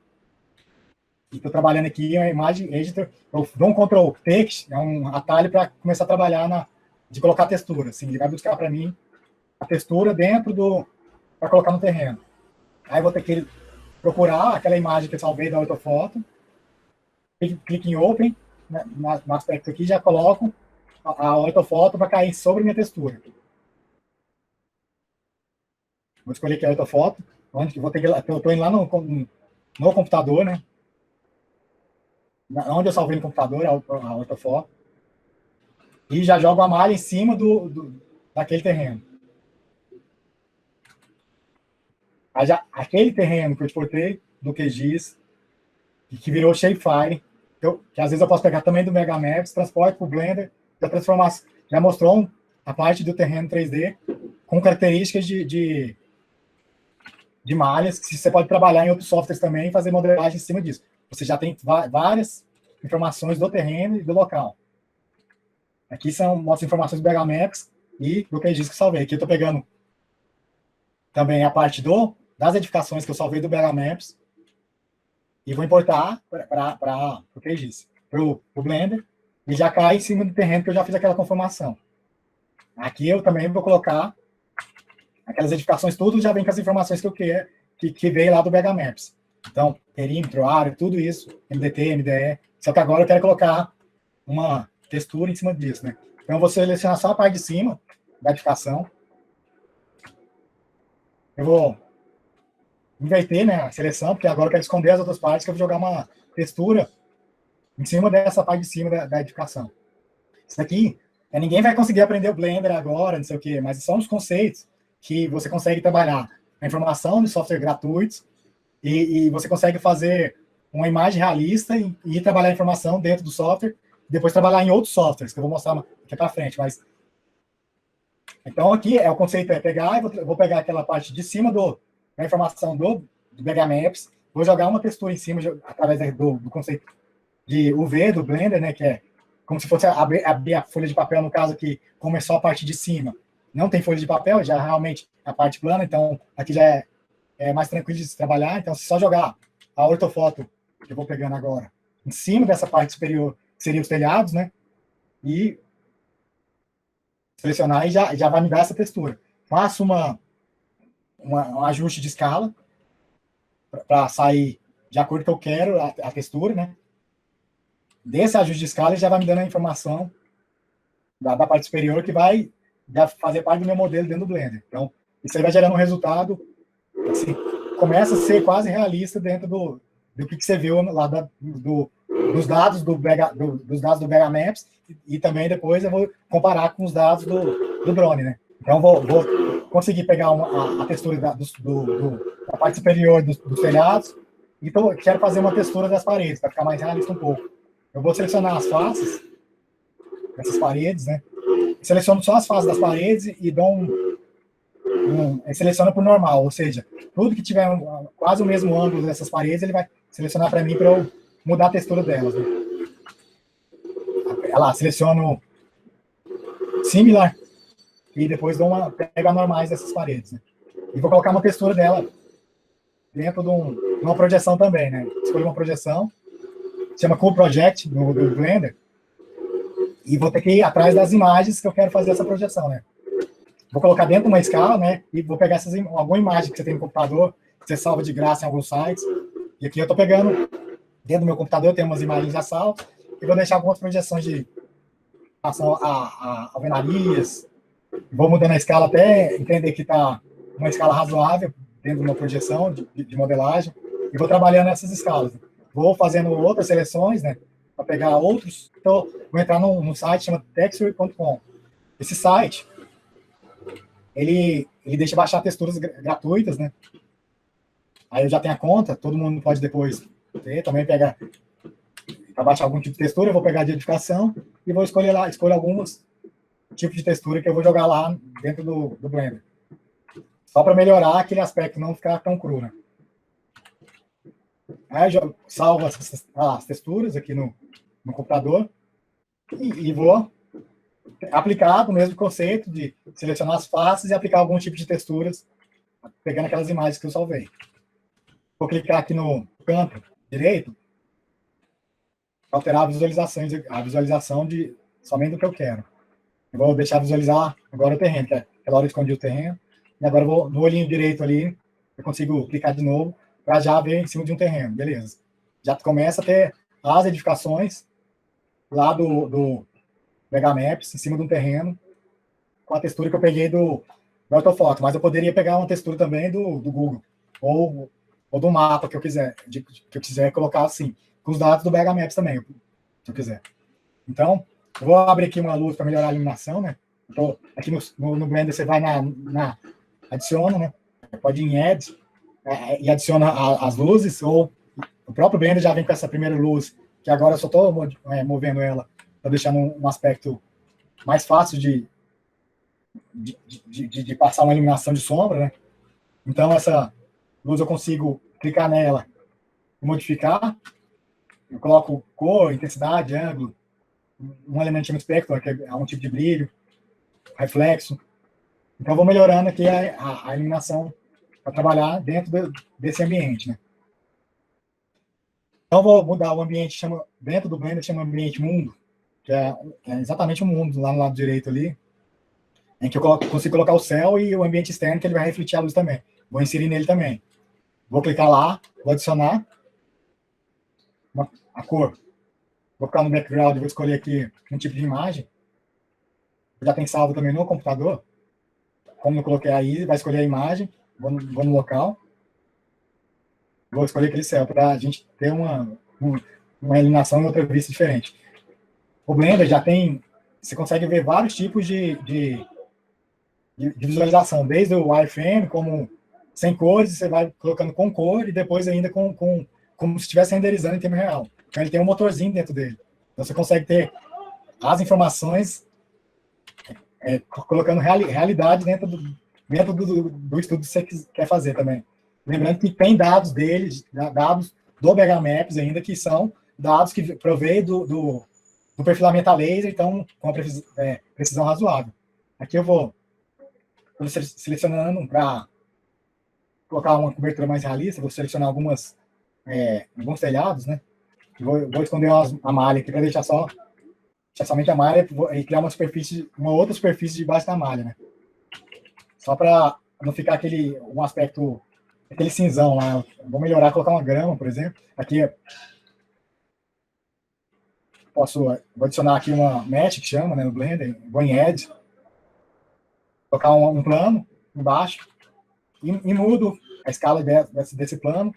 B: E estou trabalhando aqui a Imagem Editor. Eu dou um Ctrl T, é um atalho para começar a trabalhar de colocar textura. Assim, ele vai buscar para mim a textura para colocar no terreno. Aí vou ter que procurar aquela imagem que eu salvei da ortofoto. Clique em Open, né, no aspecto aqui, já coloco a ortofoto para cair sobre minha textura. Vou escolher aqui a ortofoto, onde eu estou indo lá no computador, né? Onde eu salvei no computador a ortofoto. E já jogo a malha em cima daquele terreno. Aí aquele terreno que eu exportei do QGIS, que virou shapefile, que às vezes eu posso pegar também do Mega Maps, transporte para o Blender, já mostrou a parte do terreno 3D com características de malhas, que você pode trabalhar em outros softwares também e fazer modelagem em cima disso. Você já tem várias informações do terreno e do local. Aqui mostram informações do BH Maps e do QGIS que eu salvei. Aqui eu estou pegando também a parte das edificações que eu salvei do BH Maps e vou importar para o QGIS, para o Blender, e já cai em cima do terreno que eu já fiz aquela conformação. Aqui eu também vou colocar aquelas edificações, tudo já vem com as informações que eu quero, que veio lá do BH Maps. Então, perímetro, área, tudo isso, MDT, MDE. Só que agora eu quero colocar uma textura em cima disso, né? Então, eu vou selecionar só a parte de cima da edificação. Eu vou inverter, né, a seleção, porque agora eu quero esconder as outras partes, que eu vou jogar uma textura em cima dessa parte de cima da edificação. Isso aqui, ninguém vai conseguir aprender o Blender agora, não sei o quê, mas são os conceitos que você consegue trabalhar a informação de software gratuitos e você consegue fazer uma imagem realista e trabalhar a informação dentro do software, depois trabalhar em outros softwares, que eu vou mostrar aqui para frente. Mas então, aqui o conceito é pegar, vou pegar aquela parte de cima da informação do BH Maps, vou jogar uma textura em cima através do conceito de UV do Blender, né, que é como se fosse abrir a folha de papel, no caso aqui, como é só a parte de cima. Não tem folha de papel, já realmente a parte plana, então aqui já é mais tranquilo de se trabalhar, então se só jogar a ortofoto que eu vou pegando agora em cima dessa parte superior, que seria os telhados, né? E selecionar e já vai me dar essa textura. Faço um ajuste de escala para sair de acordo com o que eu quero a textura, né? Desse ajuste de escala já vai me dando a informação da parte superior que vai fazer parte do meu modelo dentro do Blender. Então, isso aí vai gerando um resultado, assim, começa a ser quase realista dentro do que você viu lá dos dados dos dados do Vega Maps e também depois eu vou comparar com os dados do drone, né? Então, vou conseguir pegar a textura da parte superior dos telhados e quero fazer uma textura das paredes, para ficar mais realista um pouco. Eu vou selecionar as faces dessas paredes, né? Seleciono só as faces das paredes e dou seleciona por normal, ou seja, tudo que tiver quase o mesmo ângulo dessas paredes, ele vai selecionar para mim para eu mudar a textura delas, né? Olha lá, seleciono similar e depois pego a normais dessas paredes, né? E vou colocar uma textura dela dentro de uma projeção também, né? Escolho uma projeção, chama Cool Project do Blender, e vou ter que ir atrás das imagens que eu quero fazer essa projeção, né? Vou colocar dentro de uma escala, né? E vou pegar alguma imagem que você tem no computador, que você salva de graça em alguns sites. E aqui eu estou pegando, dentro do meu computador, eu tenho umas imagens já salvas, e vou deixar algumas projeções de relação a alvenarias. Vou mudando a escala até entender que está uma escala razoável dentro de uma projeção de modelagem, e vou trabalhando essas escalas. Vou fazendo outras seleções, né? Para pegar outros. Então, vou entrar num site chamado texture.com. Esse site, ele deixa baixar texturas gratuitas, né? Aí eu já tenho a conta, todo mundo pode depois ter, também pegar, para baixar algum tipo de textura, eu vou pegar de edificação e vou escolher alguns tipos de textura que eu vou jogar lá dentro do Blender. Só para melhorar aquele aspecto, não ficar tão cru, né? Aí eu salvo as texturas aqui no computador e vou aplicar o mesmo conceito de selecionar as faces e aplicar algum tipo de texturas, pegando aquelas imagens que eu salvei. Vou clicar aqui no canto direito, alterar a visualização somente do que eu quero. Eu vou deixar visualizar agora o terreno, que aquela hora eu escondi o terreno, e agora eu vou no olhinho direito ali, eu consigo clicar de novo para já ver em cima de um terreno, beleza. Já começa a ter as edificações lá do Vega Maps, em cima de um terreno, com a textura que eu peguei do ortofoto, mas eu poderia pegar uma textura também do Google, ou do mapa que eu quiser colocar assim, com os dados do Vega Maps também, se eu quiser. Então, eu vou abrir aqui uma luz para melhorar a iluminação, né? Então, aqui no Blender você vai adiciona, né? Pode ir em Add e adiciona as luzes, ou o próprio Blender já vem com essa primeira luz, que agora eu só estou movendo ela para deixar um aspecto mais fácil de passar uma iluminação de sombra, né? Então, essa luz eu consigo clicar nela e modificar. Eu coloco cor, intensidade, ângulo, um elemento chama Spectral, que é um tipo de brilho, reflexo. Então, eu vou melhorando aqui a iluminação para trabalhar dentro desse ambiente, né? Então, eu vou mudar o ambiente, dentro do Blender, chama ambiente mundo, que é exatamente o mundo, lá no lado direito ali, em que eu consigo colocar o céu e o ambiente externo, que ele vai refletir a luz também. Vou inserir nele também. Vou clicar lá, vou adicionar a cor. Vou ficar no background, vou escolher aqui um tipo de imagem. Já tem salvo também no computador. Como eu coloquei aí, vai escolher a imagem, vou no local. Vou escolher aquele céu para a gente ter uma iluminação e outra vista diferente. O Blender já tem, você consegue ver vários tipos de visualização, desde o wireframe, como sem cores, você vai colocando com cor e depois ainda como se estivesse renderizando em tempo real. Então ele tem um motorzinho dentro dele. Então você consegue ter as informações colocando realidade dentro do estudo que você quer fazer também. Lembrando que tem dados dados do Vega Maps ainda, que são dados que provém do no perfilamento a laser, então com uma precisão razoável. Aqui eu vou selecionando para colocar uma cobertura mais realista, vou selecionar alguns telhados, né? Vou esconder a malha aqui para deixar somente a malha e criar uma outra superfície debaixo da malha, né? Só para não ficar um aspecto, aquele cinzão lá. Vou melhorar, colocar uma grama, por exemplo. Aqui vou adicionar aqui uma mesh, que chama, né, no Blender, vou em Edge, colocar um plano embaixo e mudo a escala desse plano.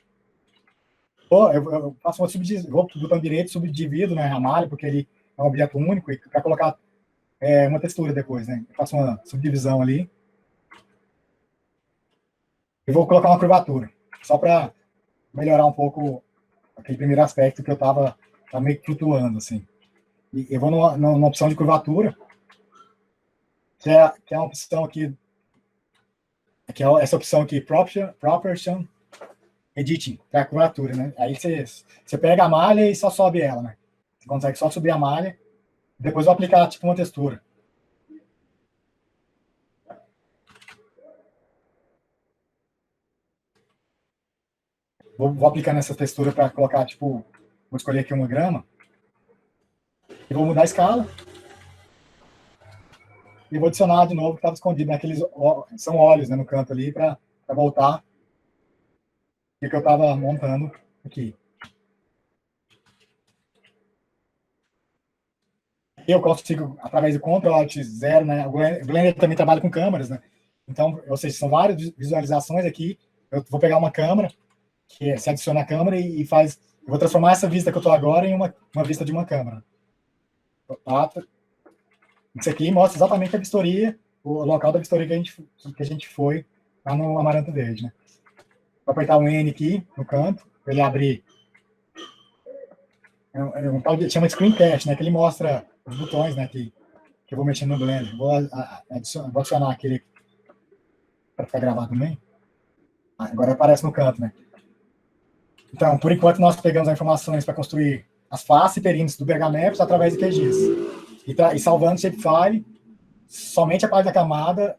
B: Eu faço uma subdivisão, vou pro botão direito, subdivido, né, a malha, porque ele é um objeto único, e para colocar uma textura depois, né? Eu faço uma subdivisão ali. E vou colocar uma curvatura, só para melhorar um pouco aquele primeiro aspecto que eu estava meio que flutuando, assim. E eu vou numa opção de curvatura, que é uma opção aqui, essa opção aqui, Proportion Editing, que é a curvatura, né? Aí você pega a malha e só sobe ela, né? Você consegue só subir a malha, depois vou aplicar tipo uma textura. Vou aplicar nessa textura para colocar, tipo, vou escolher aqui uma grama, e vou mudar a escala, e vou adicionar de novo que estava escondido naqueles, são óleos, né, no canto ali, para voltar o que eu estava montando aqui. Eu consigo, através do Ctrl Alt 0, né, o Blender também trabalha com câmeras, né, então, ou seja, são várias visualizações aqui, eu vou pegar uma câmera, que se adiciona a câmera e faz, eu vou transformar essa vista que eu estou agora em uma vista de uma câmera. Isso aqui mostra exatamente a vistoria, o local da vistoria que a gente foi lá no Amaranto Verde, né? Vou apertar um N aqui no canto, para ele abrir. Um tal de, chama de screencast, né? Que ele mostra os botões, né? Que eu vou mexendo no Blender. Vou adicionar aquele para ficar gravado também. Agora aparece no canto, né? Então, por enquanto, nós pegamos as informações para construir as faces e perímetros do Bergamaps através de QGIS. E salvando shapefile, somente a parte da camada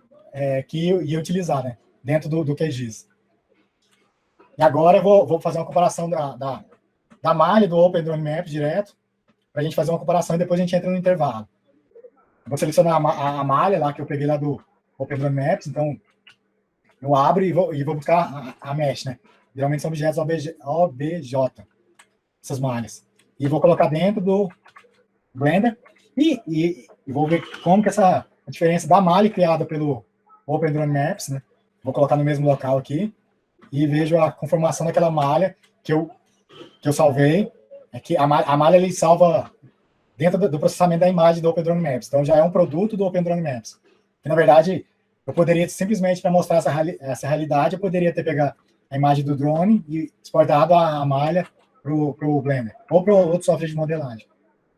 B: que eu ia utilizar, né? Dentro do QGIS. E agora eu vou fazer uma comparação da malha do Open Drone Maps direto, para a gente fazer uma comparação e depois a gente entra no intervalo. Eu vou selecionar a malha lá que eu peguei lá do Open Drone Maps, então eu abro e vou buscar a mesh, né? Geralmente são objetos OBJ, essas malhas. E vou colocar dentro do Blender e vou ver como que a diferença da malha criada pelo Open Drone Maps, né? Vou colocar no mesmo local aqui e vejo a conformação daquela malha que eu salvei. É que a malha ele salva dentro do processamento da imagem do Open Drone Maps. Então já é um produto do Open Drone Maps. Que, na verdade, eu poderia simplesmente, para mostrar essa realidade, eu poderia ter pegado a imagem do drone e exportado a malha para o Blender ou para outro software de modelagem.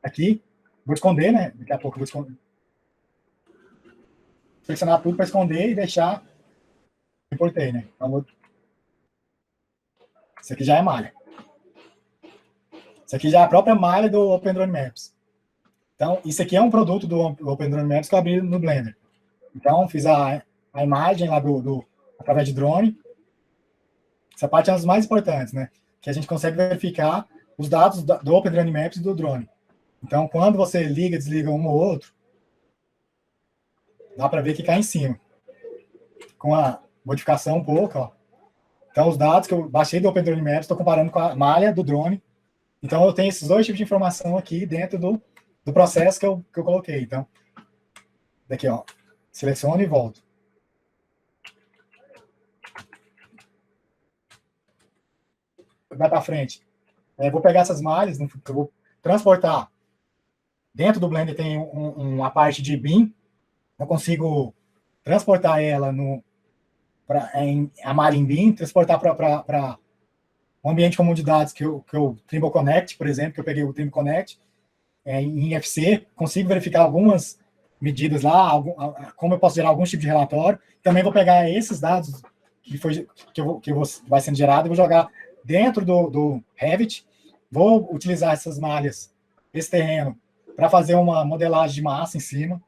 B: Aqui, vou esconder, né? Daqui a pouco eu vou esconder. Selecionar tudo para esconder e deixar. Importei, né? Então, isso aqui já é malha. Isso aqui já é a própria malha do Open Drone Maps. Então, isso aqui é um produto do Open Drone Maps que eu abri no Blender. Então, fiz a imagem lá através de drone. Essa parte é uma das mais importantes, né? Que a gente consegue verificar os dados do Open Drone Maps e do drone. Então, quando você liga e desliga um ou outro, dá para ver que cai em cima. Com a modificação um pouco, ó. Então, os dados que eu baixei do Open Drone Maps, estou comparando com a malha do drone. Então, eu tenho esses dois tipos de informação aqui dentro do processo que eu coloquei. Então, daqui, ó, seleciono e volto. Vai para frente. Vou pegar essas malhas, eu vou transportar. Dentro do Blender tem uma parte de BIM. Eu consigo transportar ela a malha em BIM, transportar para um ambiente comum de dados que o Trimble Connect, por exemplo, que eu peguei o Trimble Connect, em FC, consigo verificar algumas medidas lá, como eu posso gerar algum tipo de relatório. Também vou pegar esses dados que vai sendo gerado e vou jogar dentro do Revit. Vou utilizar essas malhas, esse terreno, para fazer uma modelagem de massa em cima,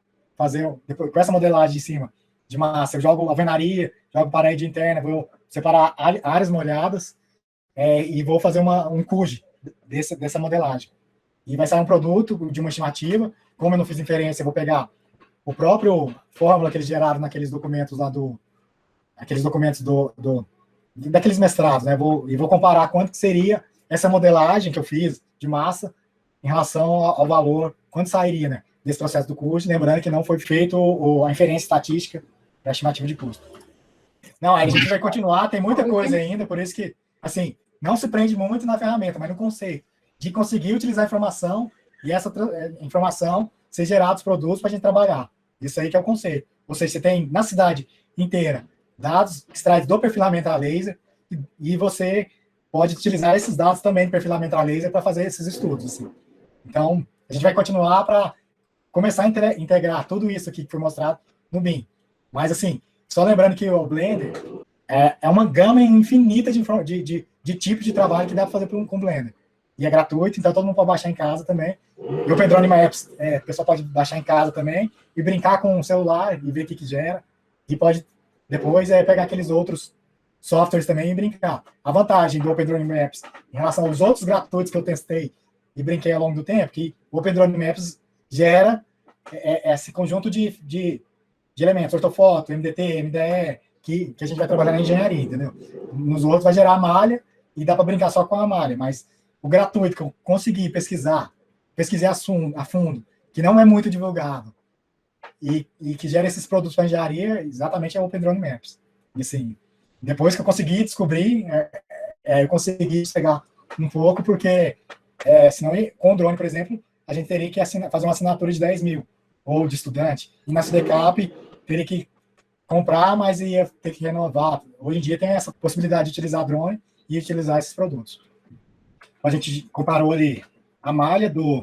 B: depois, com essa modelagem em cima de massa, eu jogo alvenaria, jogo parede interna, vou separar áreas molhadas e vou fazer um CUG dessa modelagem. E vai sair um produto de uma estimativa. Como eu não fiz inferência, eu vou pegar o próprio fórmula que eles geraram naqueles documentos lá aqueles documentos daqueles mestrados, né? E vou comparar quanto que seria essa modelagem que eu fiz de massa em relação ao valor, quanto sairia, né, desse processo do custo, lembrando que não foi feito a inferência estatística da estimativa de custo. Não, aí a gente vai continuar, tem muita coisa ainda, por isso que, assim, não se prende muito na ferramenta, mas no conceito de conseguir utilizar a informação e essa informação ser gerada os produtos para a gente trabalhar. Isso aí que é o conceito. Ou seja, você tem na cidade inteira dados extraídos do perfilamento a laser e você pode utilizar esses dados também do perfilamento a laser para fazer esses estudos. Assim. Então, a gente vai continuar para começar a integrar tudo isso aqui que foi mostrado no BIM. Mas, assim, só lembrando que o Blender é uma gama infinita de tipos de trabalho que dá para fazer com o Blender. E é gratuito, então todo mundo pode baixar em casa também. E o Pendrone Maps, o pessoal pode baixar em casa também e brincar com o celular e ver o que gera. E pode depois pegar aqueles outros softwares também e brincar. A vantagem do OpenDrone Maps em relação aos outros gratuitos que eu testei e brinquei ao longo do tempo, que o OpenDrone Maps gera esse conjunto de elementos, ortofoto, MDT, MDE, que a gente vai trabalhar na engenharia, entendeu? Nos outros vai gerar a malha e dá para brincar só com a malha, mas o gratuito que eu consegui pesquisei a fundo, que não é muito divulgado, e que gera esses produtos para engenharia, exatamente é o OpenDrone Maps. E assim, depois que eu consegui descobrir, eu consegui chegar um pouco, porque senão com o drone, por exemplo, a gente teria que fazer uma assinatura de 10 mil, ou de estudante, e na CDCAP teria que comprar, mas ia ter que renovar. Hoje em dia tem essa possibilidade de utilizar drone e utilizar esses produtos. A gente comparou ali a malha do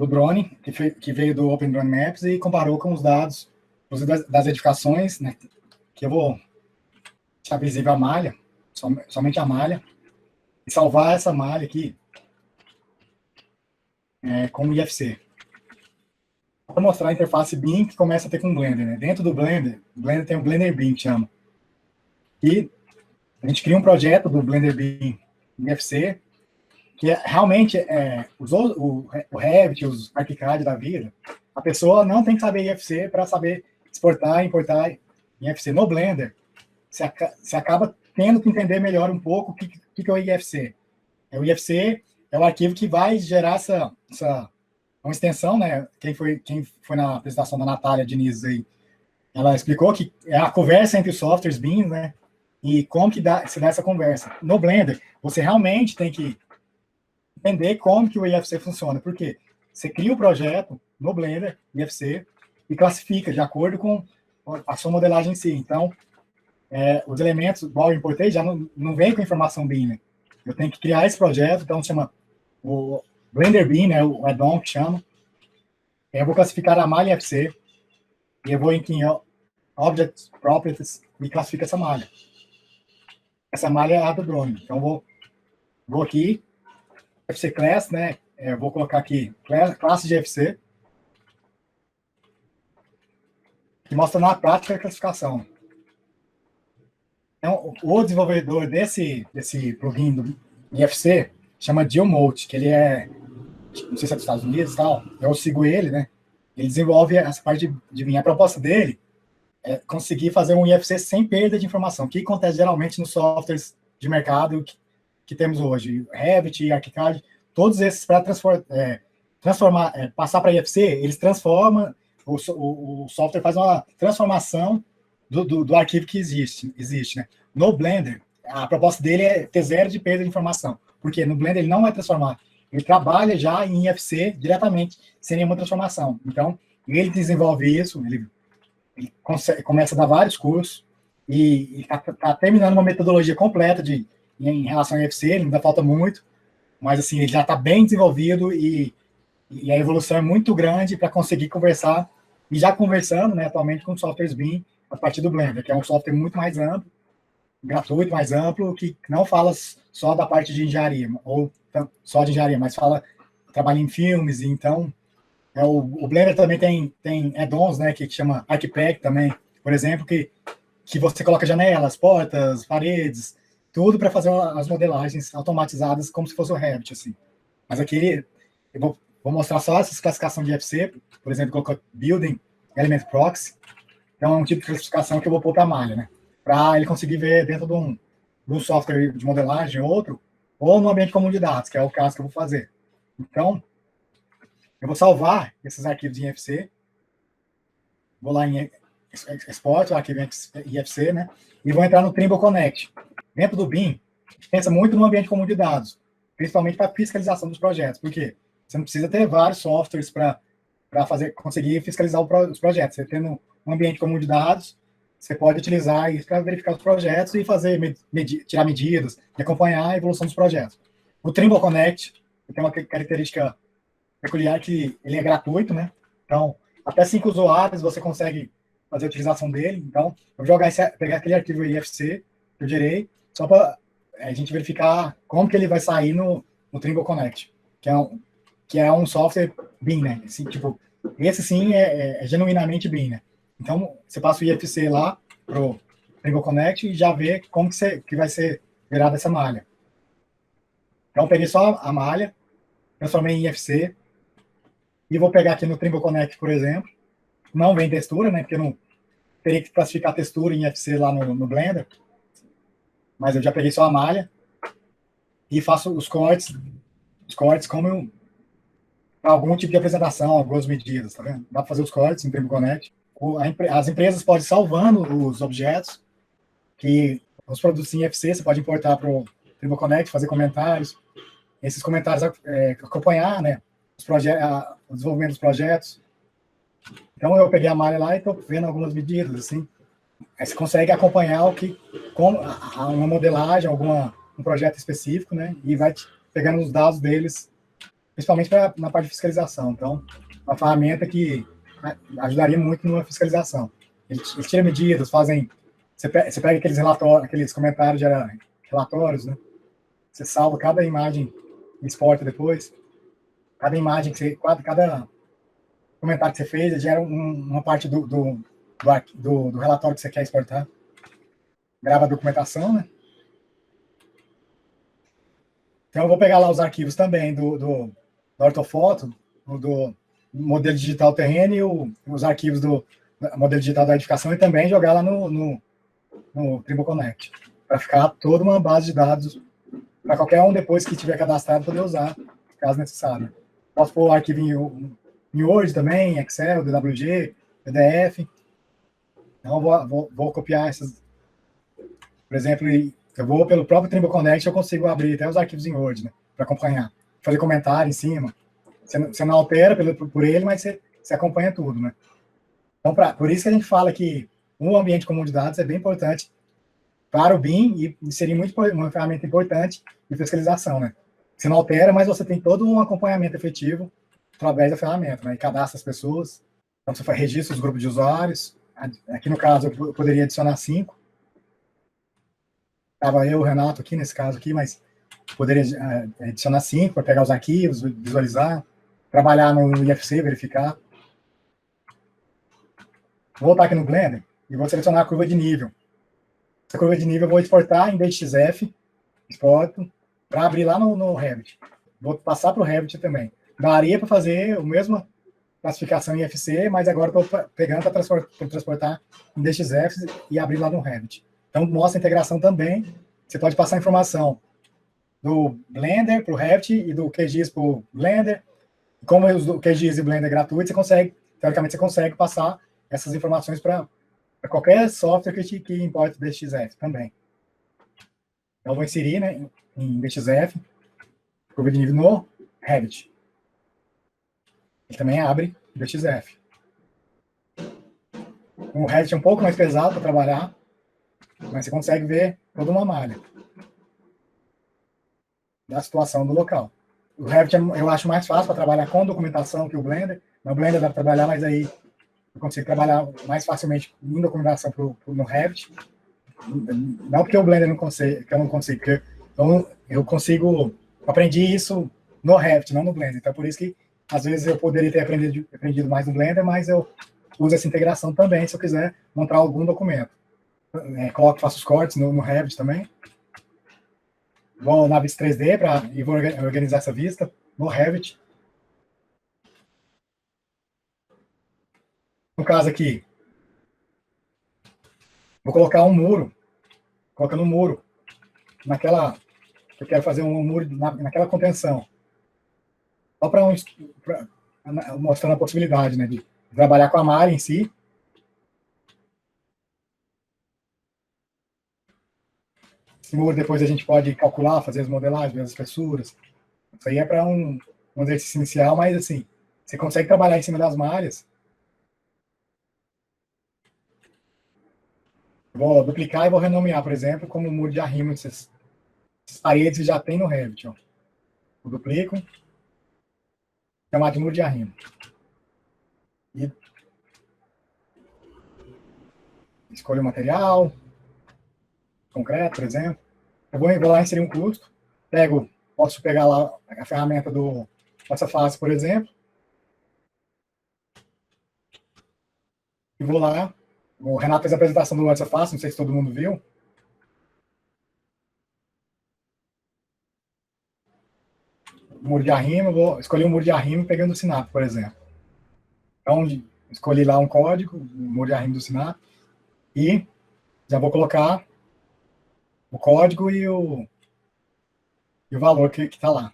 B: drone, que veio do OpenDrone Maps, e comparou com os dados das edificações, né, que eu vou deixar visível a malha, somente a malha, e salvar essa malha aqui como IFC. Vou mostrar a interface BIM que começa a ter com o Blender. Né? Dentro do Blender tem o Blender BIM, que chama. E a gente cria um projeto do Blender BIM IFC, que realmente o Revit, os ArchiCAD da vida, a pessoa não tem que saber IFC para saber exportar e importar em IFC. No Blender, você acaba tendo que entender melhor um pouco o que é o IFC. O IFC é o arquivo que vai gerar uma extensão, né? Quem foi na apresentação da Natália Diniz aí, ela explicou que é a conversa entre os softwares BIM, né? E como que se dá essa conversa. No Blender, você realmente tem que entender como que o IFC funciona, porque você cria o projeto no Blender, IFC, e classifica de acordo com a sua modelagem em si. Então, os elementos, igual eu importei, já não vem com informação BIM, né? Eu tenho que criar esse projeto, então chama o Blender BIM, né, o add-on que chama. Eu vou classificar a malha IFC, e eu vou em Object Properties e classifico essa malha. Essa malha é a do drone. Então, vou aqui, FC Class, né? Eu vou colocar aqui classe de FC, que mostra na prática a classificação. Então, o desenvolvedor desse plugin do IFC chama Geomote, que ele não sei se é dos Estados Unidos e tal, eu sigo ele, né? Ele desenvolve essa parte de BIM. A proposta dele é conseguir fazer um IFC sem perda de informação, que acontece geralmente nos softwares de mercado que temos hoje, Revit, ArchiCAD, todos esses para passar para IFC, eles transformam, o software faz uma transformação do arquivo que existe, né? No Blender, a proposta dele é ter zero de perda de informação, porque no Blender ele não vai transformar, ele trabalha já em IFC diretamente, sem nenhuma transformação. Então, ele desenvolve isso, ele começa a dar vários cursos, e está terminando uma metodologia completa em relação ao IFC, ainda falta muito, mas assim, ele já está bem desenvolvido e a evolução é muito grande para conseguir conversar, e já conversando, né, atualmente com softwares BIM a partir do Blender, que é um software muito mais amplo, gratuito, mais amplo, que não fala só da parte de engenharia, ou só de engenharia, mas trabalha em filmes, então O Blender também tem add-ons, né, que chama ArchiPack também, por exemplo, que você coloca janelas, portas, paredes, tudo para fazer as modelagens automatizadas como se fosse o Revit, assim. Mas aqui eu vou mostrar só essa classificação de IFC, por exemplo, colocar Building, Element Proxy, então é um tipo de classificação que eu vou pôr para a malha, né, para ele conseguir ver dentro de um software de modelagem, outro, ou no ambiente comum de dados, que é o caso que eu vou fazer. Então, eu vou salvar esses arquivos em IFC, vou lá em Export, o arquivo em IFC, né? E vou entrar no Trimble Connect. Dentro do BIM, a gente pensa muito no ambiente comum de dados, principalmente para fiscalização dos projetos. Por quê? Você não precisa ter vários softwares para conseguir fiscalizar os projetos. Você tendo um ambiente comum de dados, você pode utilizar isso para verificar os projetos e fazer tirar medidas e acompanhar a evolução dos projetos. O Trimble Connect tem uma característica peculiar que ele é gratuito, né? Então, até 5 usuários você consegue fazer a utilização dele. Então, eu vou pegar aquele arquivo IFC que eu gerei, só para a gente verificar como que ele vai sair no Trimble Connect, que é um software BIM, né? Assim, tipo, esse sim é genuinamente BIM, né? Então, você passa o IFC lá pro Trimble Connect e já vê como que vai ser gerada essa malha. Então, eu peguei só a malha, transformei em IFC, e vou pegar aqui no Trimble Connect, por exemplo. Não vem textura, né? Porque eu não teria que classificar a textura em FC lá no Blender. Mas eu já peguei só a malha e faço os cortes como algum tipo de apresentação, algumas medidas, tá vendo? Dá para fazer os cortes em Trimble Connect. As empresas podem ir salvando os objetos, que os produtos em FC você pode importar para o Trimble Connect, fazer comentários. Esses comentários acompanhar, né? O desenvolvimento dos projetos. Então, eu peguei a malha lá e estou vendo algumas medidas, assim. Aí você consegue acompanhar uma modelagem, um projeto específico, né? E vai pegando os dados deles, principalmente na parte de fiscalização. Então, uma ferramenta que ajudaria muito numa fiscalização. Eles tiram medidas, fazem... Você pega aqueles relatórios, aqueles comentários de relatórios, né? Você salva cada imagem e exporta depois. Cada imagem cada comentário que você fez gera uma parte do relatório que você quer exportar. Grava a documentação, né? Então, eu vou pegar lá os arquivos também da ortofoto, do modelo digital terreno e os arquivos do modelo digital da edificação e também jogar lá no Trimble Connect, para ficar toda uma base de dados para qualquer um depois que tiver cadastrado poder usar, caso necessário. Posso pôr o arquivo em Word também, Excel, DWG, PDF. Então, vou copiar essas. Por exemplo, eu vou pelo próprio Trimble Connect, eu consigo abrir até os arquivos em Word, né, para acompanhar. Fazer comentário em cima. Você não altera por ele, mas você acompanha tudo, né? Então, por isso que a gente fala que um ambiente comum de dados é bem importante para o BIM e seria uma ferramenta importante de fiscalização, né? Você não altera, mas você tem todo um acompanhamento efetivo através da ferramenta, né? E cadastra as pessoas. Então, você registra os grupos de usuários. Aqui, no caso, eu poderia adicionar 5. Estava eu, o Renato, aqui nesse caso aqui, mas poderia adicionar 5 para pegar os arquivos, visualizar, trabalhar no IFC, verificar. Vou voltar aqui no Blender e vou selecionar a curva de nível. Essa curva de nível eu vou exportar em DXF, exporto, para abrir lá no Revit. Vou passar para o Revit também. Daria para fazer a mesma classificação em IFC, mas agora estou pegando para transportar em DXF e abrir lá no Revit. Então, mostra a integração também. Você pode passar informação do Blender para o Revit e do QGIS para o Blender. Como o QGIS e o Blender é gratuito, teoricamente, você consegue passar essas informações para qualquer software que importe DXF também. Então, eu vou inserir, né, em DXF, curva de nível no Revit. Ele também abre DXF. O Revit é um pouco mais pesado para trabalhar, mas você consegue ver toda uma malha da situação do local. O Revit eu acho mais fácil para trabalhar com documentação que o Blender. No Blender dá para trabalhar, mas aí eu consigo trabalhar mais facilmente em documentação no Revit. Não porque o Blender que eu não consigo, porque eu consigo, aprendi isso no Revit, não no Blender. Então, por isso que Às vezes eu poderia ter aprendido mais no Blender, mas eu uso essa integração também se eu quiser montar algum documento. Faço os cortes no Revit também. Vou na vista 3D e vou organizar essa vista no Revit. No caso aqui, vou colocar um muro, colocando um muro naquela, eu quero fazer um muro naquela contenção. Só para mostrando a possibilidade, né, de trabalhar com a malha em si. Esse muro depois a gente pode calcular, fazer as modelagens, ver as espessuras. Isso aí é para um exercício inicial, mas assim, você consegue trabalhar em cima das malhas. Vou duplicar e vou renomear, por exemplo, como muro de arrimo. Essas paredes já tem no Revit. Ó. Eu duplico, chamar de muro de arrimo. E escolho o material, concreto, por exemplo. Eu vou lá inserir um custo, posso pegar lá a ferramenta do Face, por exemplo, e vou lá. O Renato fez a apresentação do Face, não sei se todo mundo viu. Muro de arrimo, vou escolher um muro de arrimo pegando o Sinap, por exemplo. Então, escolhi lá um código, o muro de arrimo do Sinap, e já vou colocar o código e o valor que está lá.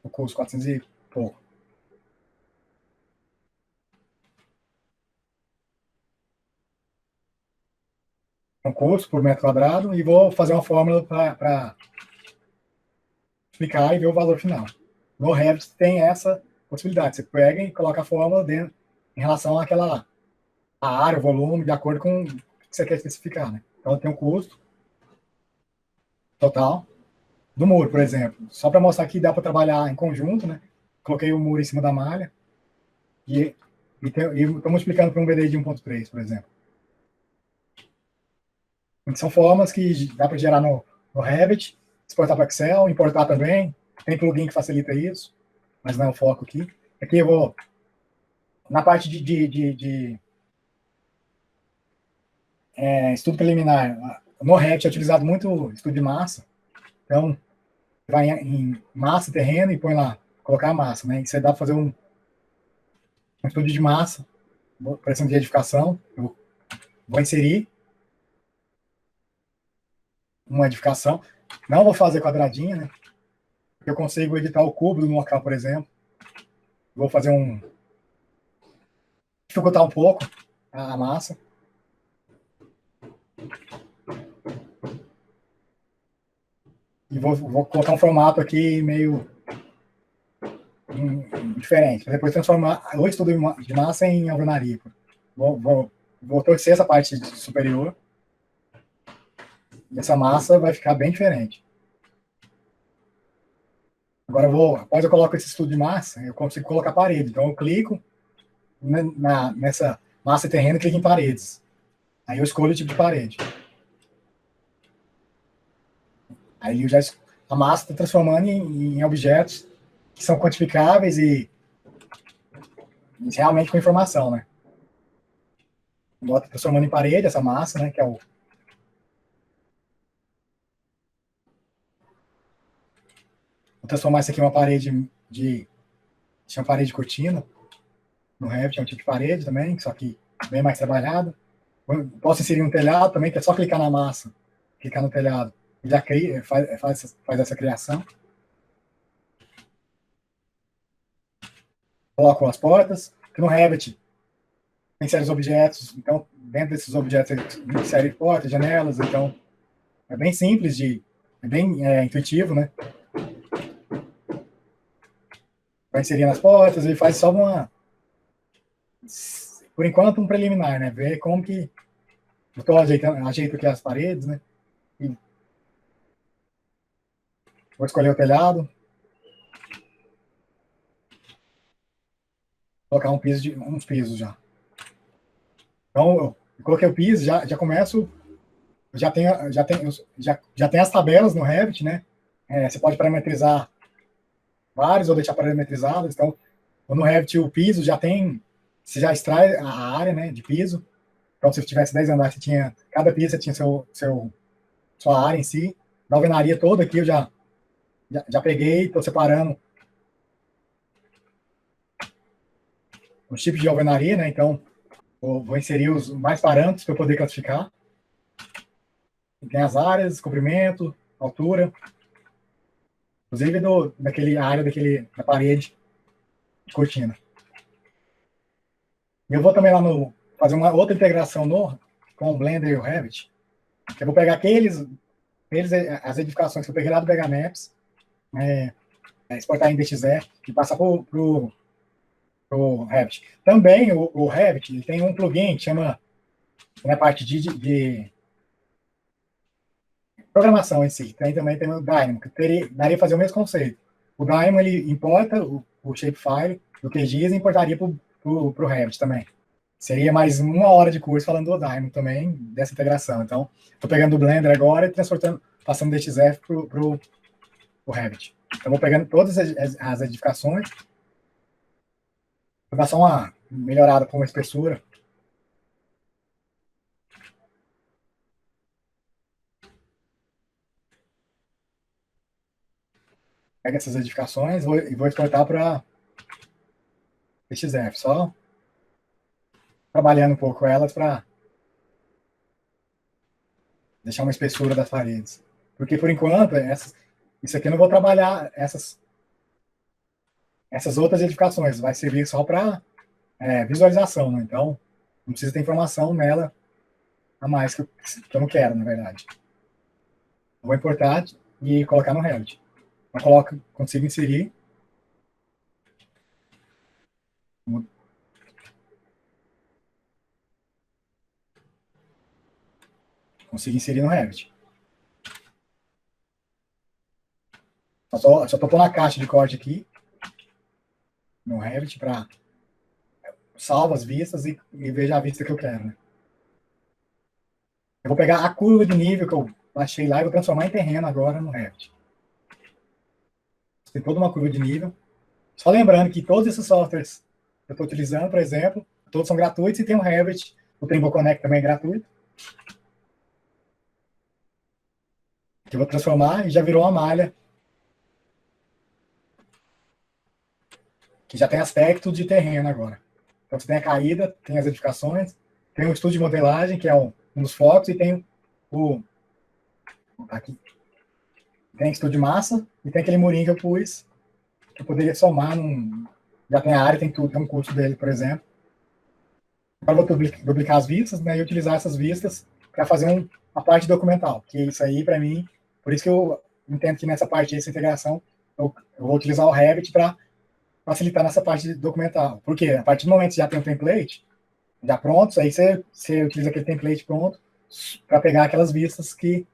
B: O custo 400 e pouco. Um custo por metro quadrado, e vou fazer uma fórmula para explicar e ver o valor final. No Revit tem essa possibilidade. Você pega e coloca a fórmula dentro em relação àquela área, o volume, de acordo com o que você quer especificar. Né? Então tem um custo total do muro, por exemplo. Só para mostrar que dá para trabalhar em conjunto, né? Coloquei o muro em cima da malha e estamos explicando para um BD de 1.3, por exemplo. São formas que dá para gerar no Revit, exportar para Excel, importar também. Tem plugin que facilita isso, mas não é o foco aqui. Aqui eu vou, na parte de estudo preliminar, no Revit é utilizado muito estudo de massa. Então, vai em massa, terreno e põe lá, colocar a massa. Né? Isso aí dá para fazer um estudo de massa, pressão de edificação. Eu vou inserir uma edificação. Não vou fazer quadradinha, né? Eu consigo editar o cubo no local, por exemplo. Vou fazer dificultar um pouco a massa. E vou colocar um formato aqui meio diferente. Para depois transformar o estudo de massa em alvenaria. Vou torcer essa parte superior. E essa massa vai ficar bem diferente. Agora após eu coloco esse estudo de massa, eu consigo colocar parede. Então eu clico nessa massa terreno e clico em paredes. Aí eu escolho o tipo de parede. Aí a massa está transformando em objetos que são quantificáveis e realmente com informação, né? Está transformando em parede essa massa, né? Que é vou transformar isso aqui em uma parede chama parede de cortina. No Revit é um tipo de parede também, só que bem mais trabalhado. Posso inserir um telhado também, que é só clicar na massa, clicar no telhado, e já faz essa criação. Coloco as portas, que no Revit tem séries de objetos, então dentro desses objetos insere portas, janelas, então é bem simples, é bem intuitivo, né? Vai inserir nas portas, ele faz só por enquanto, um preliminar, né? Ver como que eu estou ajeito aqui as paredes, né? E vou escolher o telhado. Colocar uns pisos já. Então, eu coloquei o piso, já começo, já tem as tabelas no Revit, né? Você pode parametrizar vários ou deixar parametrizados. Então, Ou no Revit o piso já tem, você já extrai a área, né, de piso. Então, se você tivesse 10 andares, você tinha, cada piso você tinha sua área em si. Da alvenaria toda aqui eu já peguei, estou separando os tipos de alvenaria, né? Então, vou inserir os mais parâmetros para eu poder classificar. Tem as áreas, comprimento, altura, inclusive a área da parede de cortina. E eu vou também lá fazer uma outra integração com o Blender e o Revit, que eu vou pegar as edificações que eu peguei lá do Mega Maps, exportar em DXF e passar para o Revit. Também o Revit ele tem um plugin que chama, na parte de programação em si, também tem o Dynamo, que daria fazer o mesmo conceito. O Dynamo ele importa o shapefile do QGIS e importaria para o Revit também. Seria mais 1 hora de curso falando do Dynamo também, dessa integração. Então, estou pegando o Blender agora e passando do DXF para o Revit. Então, vou pegando todas as edificações, vou dar só uma melhorada com a espessura. Pega essas edificações e vou exportar para DXF, só trabalhando um pouco elas para deixar uma espessura das paredes. Porque, por enquanto, isso aqui eu não vou trabalhar essas outras edificações, vai servir só para visualização, né? Então, não precisa ter informação nela a mais que eu não quero, na verdade. Eu vou importar e colocar no Revit. Eu consigo inserir. Consigo inserir no Revit. Só estou pondo a caixa de corte aqui no Revit para salvar as vistas e veja a vista que eu quero, né? Eu vou pegar a curva de nível que eu baixei lá e vou transformar em terreno agora no Revit. Tem toda uma curva de nível. Só lembrando que todos esses softwares que eu estou utilizando, por exemplo, todos são gratuitos e tem o Revit, o Trimble Connect também é gratuito, que eu vou transformar e já virou uma malha que já tem aspecto de terreno agora. Então você tem a caída, tem as edificações, tem o estudo de modelagem, que é um dos focos, e tem aqui, tem estudo de massa, e tem aquele murinho que eu pus, que eu poderia somar já tem a área, tem tudo, tem um curso dele, por exemplo. Agora vou duplicar as vistas, né, e utilizar essas vistas para fazer uma parte documental, que isso aí, para mim, por isso que eu entendo que nessa parte dessa integração, eu vou utilizar o Revit para facilitar nessa parte documental. Porque a partir do momento que já tem um template, já pronto, aí você utiliza aquele template pronto para pegar aquelas vistas que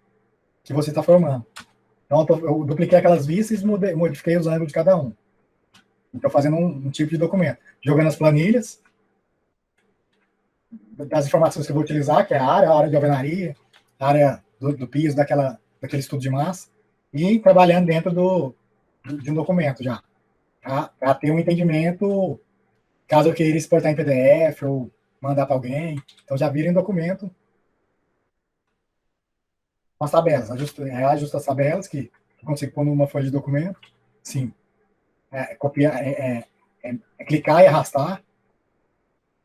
B: você está formando. Então, eu dupliquei aquelas vistas e modifiquei os ângulos de cada um. Então, fazendo um tipo de documento. Jogando as planilhas das informações que eu vou utilizar, que é a área de alvenaria, a área do piso, daquele estudo de massa, e trabalhando dentro de um documento já. Para ter um entendimento, caso eu queira exportar em PDF ou mandar para alguém. Então, já vira em documento com as tabelas. Ajusta as tabelas, que eu consigo pôr numa folha de documento. Sim. Copiar, clicar e arrastar.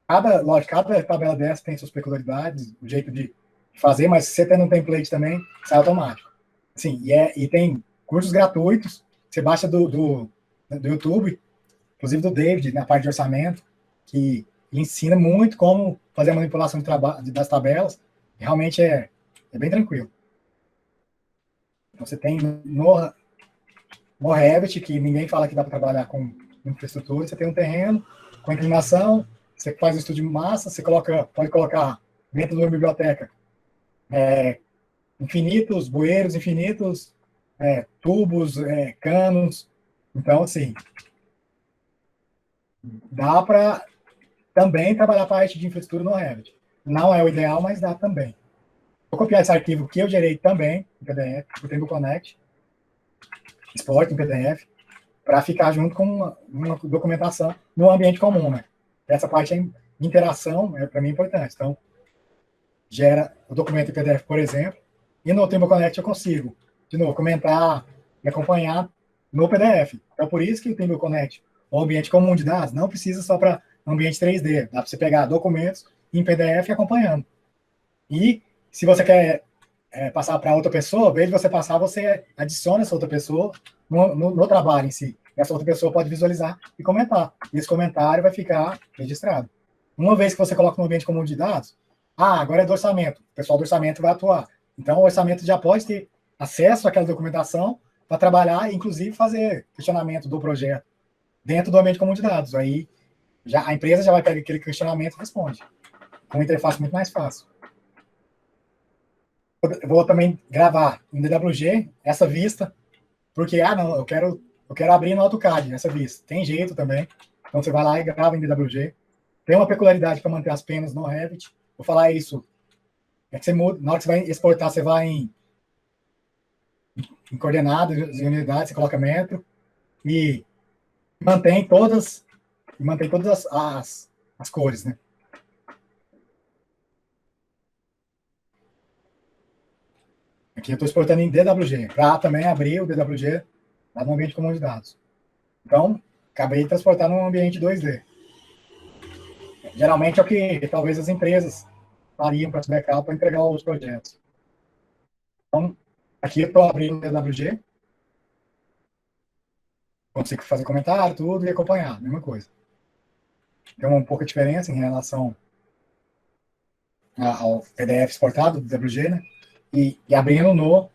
B: Cada tabela dessa tem suas peculiaridades, o jeito de fazer, mas se você tem um template também, sai automático. Sim, e tem cursos gratuitos, você baixa do YouTube, inclusive do David, na parte de orçamento, que ensina muito como fazer a manipulação das tabelas, e realmente é bem tranquilo. Então, você tem no Revit, que ninguém fala que dá para trabalhar com infraestrutura, você tem um terreno com inclinação, você faz o estudo de massa, você pode colocar dentro de uma biblioteca infinitos bueiros, infinitos tubos, canos. Então, assim, dá para também trabalhar a parte de infraestrutura no Revit. Não é o ideal, mas dá também. Vou copiar esse arquivo que eu gerei também, em PDF, o Trimble Connect, exporto em PDF, para ficar junto com uma documentação no ambiente comum, né? Essa parte de interação para mim é importante. Então, gera o documento em PDF, por exemplo, e no Trimble Connect eu consigo, de novo, comentar e acompanhar no PDF. Então, por isso que o Trimble Connect, o ambiente comum de dados, não precisa só para ambiente 3D. Dá para você pegar documentos em PDF e acompanhando. E, se você quer passar para outra pessoa, ao invés de você passar, você adiciona essa outra pessoa no trabalho em si. Essa outra pessoa pode visualizar e comentar. E esse comentário vai ficar registrado. Uma vez que você coloca no ambiente comum de dados, agora é do orçamento. O pessoal do orçamento vai atuar. Então, o orçamento já pode ter acesso àquela documentação para trabalhar e, inclusive, fazer questionamento do projeto dentro do ambiente comum de dados. Aí, a empresa já vai pegar aquele questionamento e responde. Com uma interface muito mais fácil. Eu vou também gravar em DWG essa vista, porque, não, eu quero abrir no AutoCAD essa vista. Tem jeito também. Então, você vai lá e grava em DWG. Tem uma peculiaridade para manter as penas no Revit. Vou falar isso. É que você muda, na hora que você vai exportar, você vai em coordenadas, em unidades, você coloca metro e mantém todas as cores, né? Aqui eu estou exportando em DWG, para também abrir o DWG lá no ambiente comum de dados. Então, acabei de transportar num ambiente 2D. Geralmente é o que talvez as empresas fariam para backup para entregar os projetos. Então, aqui eu estou abrindo o DWG, consigo fazer comentário, tudo, e acompanhar, mesma coisa. Tem um pouco de diferença em relação ao PDF exportado do DWG, né? E abrindo no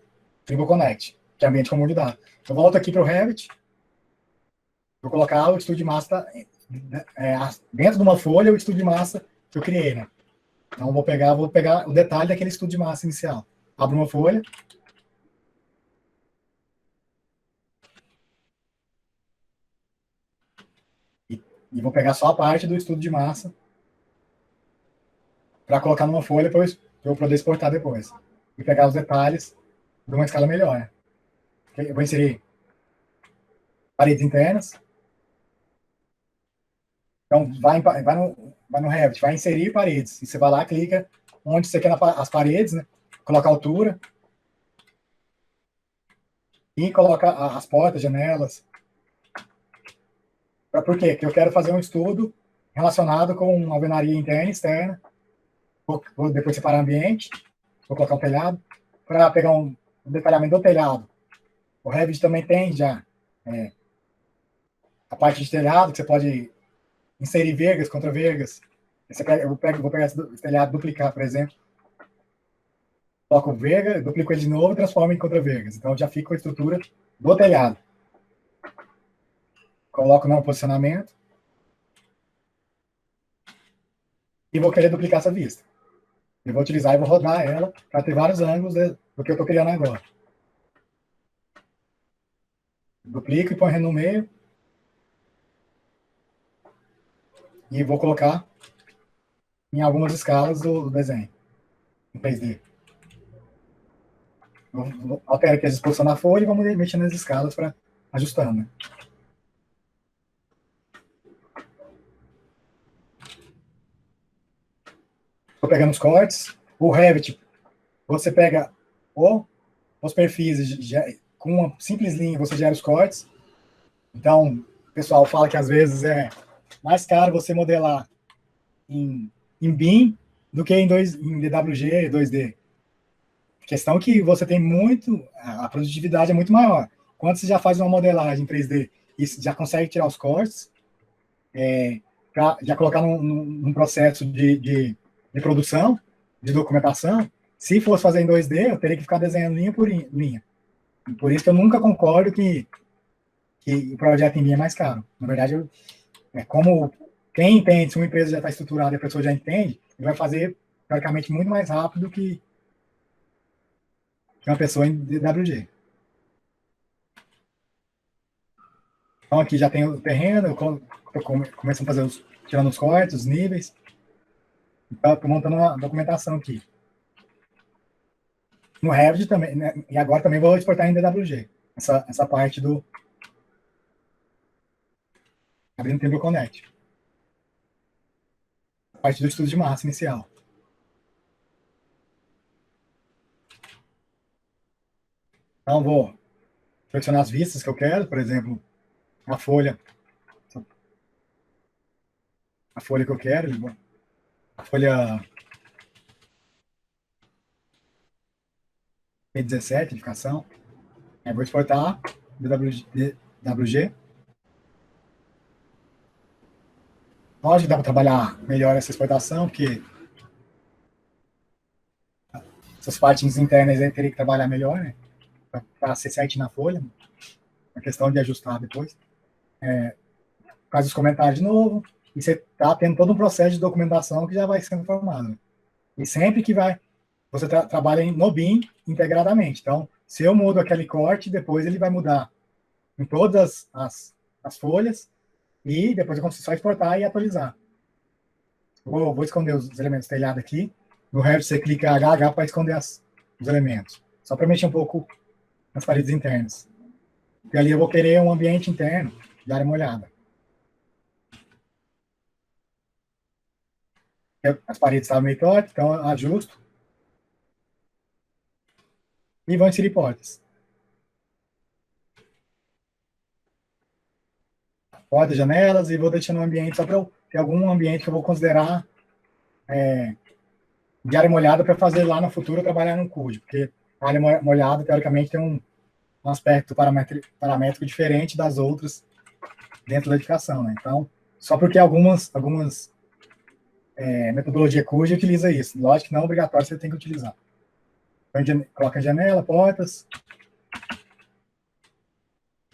B: Trimble Connect, que é ambiente comum de dados. Eu volto aqui para o Revit, vou colocar o estudo de massa dentro de uma folha, o estudo de massa que eu criei, né? Então, vou pegar o detalhe daquele estudo de massa inicial. Abro uma folha. E vou pegar só a parte do estudo de massa para colocar numa folha para eu poder exportar depois. E pegar os detalhes de uma escala melhor, né? Eu vou inserir paredes internas. Então, vai no Revit, vai inserir paredes. E você vai lá, clica onde você quer as paredes, né? Coloca a altura. E coloca as portas, janelas. Por quê? Porque eu quero fazer um estudo relacionado com alvenaria interna e externa. Vou depois separar ambiente. Vou colocar um telhado. Para pegar um detalhamento do telhado. O Revit também tem já a parte de telhado, que você pode inserir vergas contra vergas. Vou pegar esse telhado, duplicar, por exemplo. Coloco verga, duplico ele de novo e transformo em contra vergas. Então, já fica com a estrutura do telhado. Coloco no posicionamento. E vou querer duplicar essa vista. Eu vou utilizar e vou rodar ela para ter vários ângulos do que eu estou criando agora. Duplico e ponho no meio. E vou colocar em algumas escalas do desenho, em 3D. Altero aqui a disposição na folha e vamos mexendo nas escalas para ajustando. Né? Estou pegando os cortes. O Revit, você pega os perfis, com uma simples linha você gera os cortes. Então, o pessoal fala que às vezes é mais caro você modelar em BIM do que em DWG, 2D. Questão que você tem a produtividade é muito maior. Quando você já faz uma modelagem em 3D e já consegue tirar os cortes, para já colocar num processo de produção, de documentação, se fosse fazer em 2D, eu teria que ficar desenhando linha por linha. Por isso que eu nunca concordo que o projeto em linha é mais caro. Na verdade, como quem entende, se uma empresa já está estruturada e a pessoa já entende, ele vai fazer, praticamente, muito mais rápido que uma pessoa em DWG. Então, aqui já tem o terreno, estou começando a fazer tirando os cortes, os níveis. Então, estou montando uma documentação aqui. No Revit também, né? E agora também vou exportar em DWG, essa parte do abrindo o Table Connect. A partir do estudo de massa inicial. Então, vou selecionar as vistas que eu quero, por exemplo, a folha que eu quero, a folha P17, edificação. Aí vou exportar DWG. Lógico que dá para trabalhar melhor essa exportação, porque essas partes internas aí teria que trabalhar melhor, né? Para ser certinho na folha. A questão de ajustar depois. Faz os comentários de novo, e você está tendo todo um processo de documentação que já vai sendo formado. E sempre que você trabalha no BIM integradamente. Então, se eu mudo aquele corte, depois ele vai mudar em todas as folhas, e depois eu consigo só exportar e atualizar. Vou esconder os elementos do telhado aqui. No Revit você clica HH para esconder os elementos. Só para mexer um pouco nas paredes internas. E ali eu vou querer um ambiente interno de área molhada. As paredes estavam meio tortas, então eu ajusto. E vou inserir portas. Portas, janelas, e vou deixando um ambiente só para eu ter algum ambiente que eu vou considerar de área molhada para fazer lá no futuro trabalhar no CUD, porque a área molhada, teoricamente, tem um aspecto paramétrico diferente das outras dentro da edificação, né? Então, só porque algumas metodologia CUD utiliza isso. Lógico que não é obrigatório, você tem que utilizar. Então, coloca janela, portas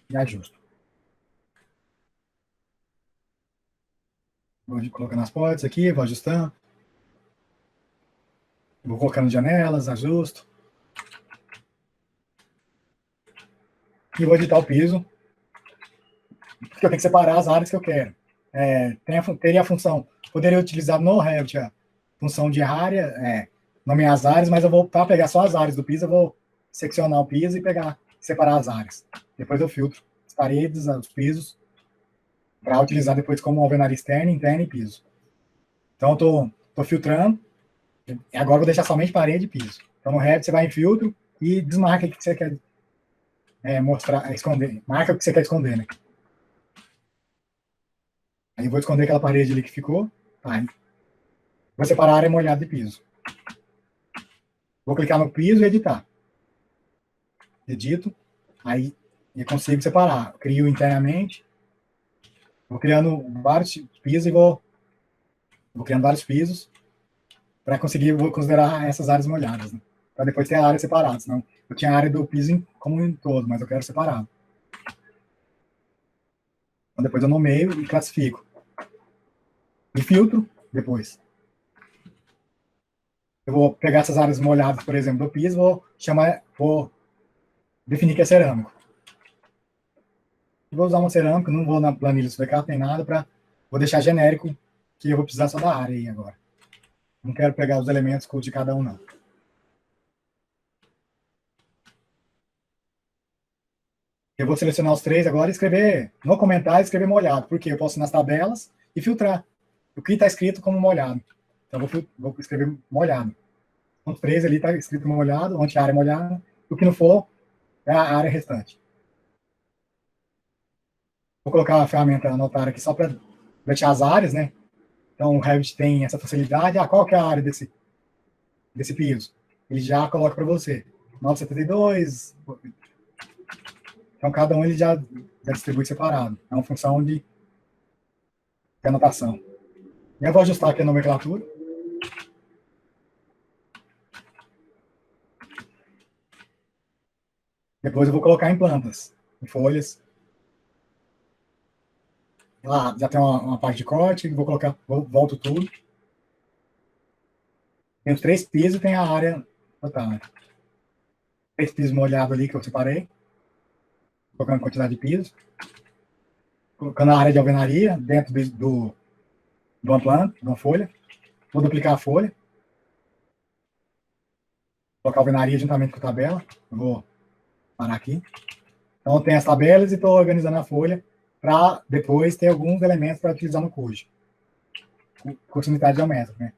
B: e ajusto. Vou colocando as portas aqui, vou ajustando. Vou colocando janelas, ajusto. E vou editar o piso, porque eu tenho que separar as áreas que eu quero. Teria a função, poderia utilizar no Revit a função de área, nomear as áreas, mas eu vou, para pegar só as áreas do piso, eu vou seccionar o piso e separar as áreas. Depois eu filtro as paredes, os pisos, para utilizar depois como alvenaria externa, interna e piso. Então eu tô filtrando, e agora eu vou deixar somente parede e piso. Então no Revit você vai em filtro e desmarca o que você quer mostrar, esconder. Marca o que você quer esconder, né? Aí eu vou esconder aquela parede ali que ficou. Tá. Vou separar a área molhada de piso. Vou clicar no piso e editar. Edito. Aí eu consigo separar. Crio internamente. Vou criando vários pisos e vou criando vários pisos para vou considerar essas áreas molhadas, né? Para depois ter a área separada. Senão eu tinha a área do piso como um todo, mas eu quero separado. Então depois eu nomeio e classifico. E filtro depois. Eu vou pegar essas áreas molhadas, por exemplo, do piso, vou definir que é cerâmico. Vou usar uma cerâmica, não vou na planilha SuperCAD nem nada, vou deixar genérico, que eu vou precisar só da área aí agora. Não quero pegar os elementos de cada um, não. Eu vou selecionar os três agora e escrever, no comentário, escrever molhado, porque eu posso ir nas tabelas e filtrar o que está escrito como molhado. Então, vou escrever molhado. Os três ali está escrito molhado, onde a área é molhada, o que não for é a área restante. Vou colocar a ferramenta anotar aqui só para deixar as áreas, né? Então, o Revit tem essa facilidade. Qual que é a área desse piso? Ele já coloca para você. 972. Então, cada um ele já distribui separado. É uma função de anotação. Eu vou ajustar aqui a nomenclatura. Depois eu vou colocar em plantas, em folhas. Lá já tem uma parte de corte, volto tudo. Tem os três pisos e tem a área total. 3 pisos molhados ali que eu separei. Colocando quantidade de pisos. Colocando a área de alvenaria dentro de uma planta, de uma folha. Vou duplicar a folha. Colocar a alvenaria juntamente com a tabela. Eu vou parar aqui. Então, tem as tabelas e estou organizando a folha para depois ter alguns elementos para utilizar no code. Continuidade geométrica, né?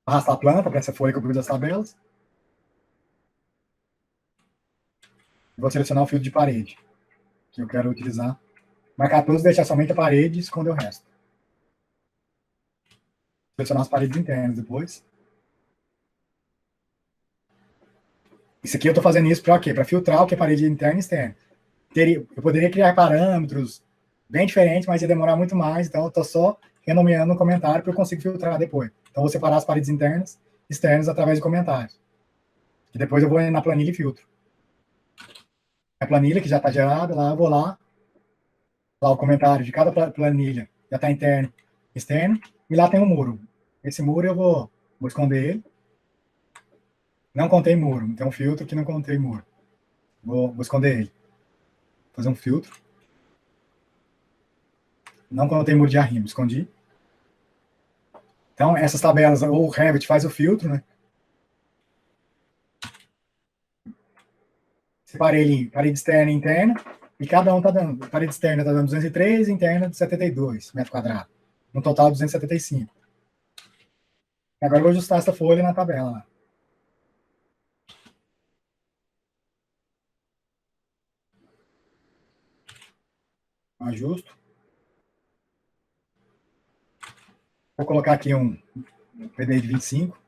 B: Arrastar a planta para essa folha que eu pus das tabelas. Vou selecionar o filtro de parede, que eu quero utilizar. Marcar todos, deixar somente a parede e esconder o resto. Selecionar as paredes internas depois. Isso aqui eu estou fazendo isso para quê? Para filtrar o que é parede interna e externa. Eu poderia criar parâmetros bem diferentes, mas ia demorar muito mais, então eu estou só renomeando no comentário para eu conseguir filtrar depois. Então, vou separar as paredes internas e externas através de comentários. E depois eu vou na planilha e filtro. A planilha que já está gerada, lá eu vou lá o comentário de cada planilha já está interno e externo, e lá tem um muro. Esse muro eu vou esconder ele. Não contei muro, então filtro que não contei muro. Vou esconder ele. Fazer um filtro. Não contei muro de arrimo, escondi. Então, essas tabelas, o Revit faz o filtro, né? Separei ele em parede externa e interna, e cada um está dando, parede externa está dando 203, interna de 72 metros quadrados. No total, 275. Agora eu vou ajustar essa folha na tabela. Ajusto. Vou colocar aqui um PDI de 25,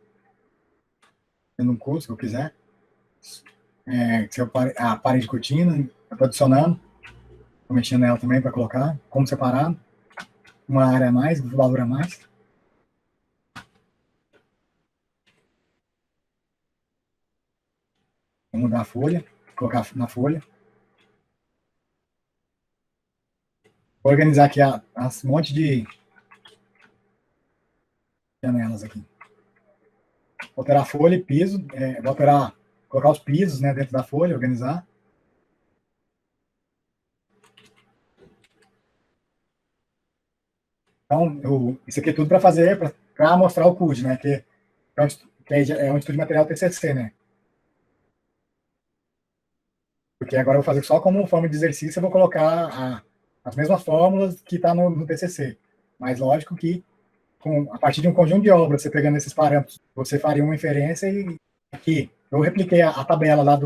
B: tendo um curso, se eu quiser. Se eu a parede de cortina, estou adicionando. Estou mexendo nela também para colocar, como separado. Uma área a mais, um valor a mais. Vou mudar a folha, colocar na folha. Vou organizar aqui um monte de janelas aqui. Vou alterar a folha e piso, vou alterar, colocar os pisos, né, dentro da folha, organizar. Então, isso aqui é tudo para fazer, para mostrar o CUD, né, que é um estudo de material TCC, né. Porque agora eu vou fazer só como forma de exercício, eu vou colocar as mesmas fórmulas que está no TCC. Mas lógico que, a partir de um conjunto de obras, você pegando esses parâmetros, você faria uma inferência e aqui, eu repliquei a tabela lá que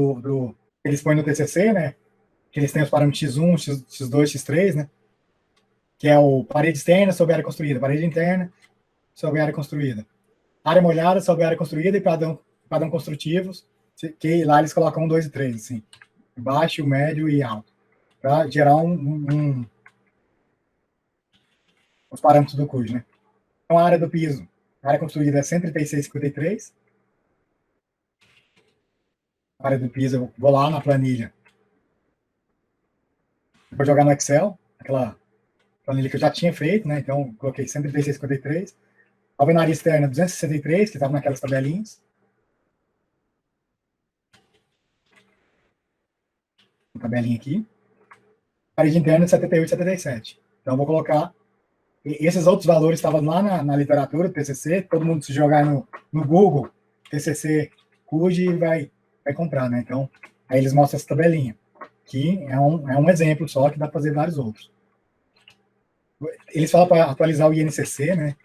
B: eles põem no TCC, né, que eles têm os parâmetros X1, X2, X3, né, que é o parede externa sobre área construída, parede interna sobre área construída, área molhada sobre área construída e padrão construtivos, que lá eles colocam 1, 2 e 3, assim, baixo, médio e alto, para gerar os parâmetros do CUD, né. Então, a área do piso, a área construída é 136,53. A área do piso, eu vou lá na planilha. Vou jogar no Excel, aquela planilha que eu já tinha feito, né? Então, coloquei 136,53. Alvenaria externa, 263, que estava naquelas tabelinhas. Uma tabelinha aqui. Parede interna, 78,77. Então, vou colocar. Esses outros valores estavam lá na literatura do TCC. Todo mundo se jogar no Google, TCC CUD, vai comprar, né? Então, aí eles mostram essa tabelinha, que é um exemplo só, que dá para fazer vários outros. Eles falam para atualizar o INCC, né?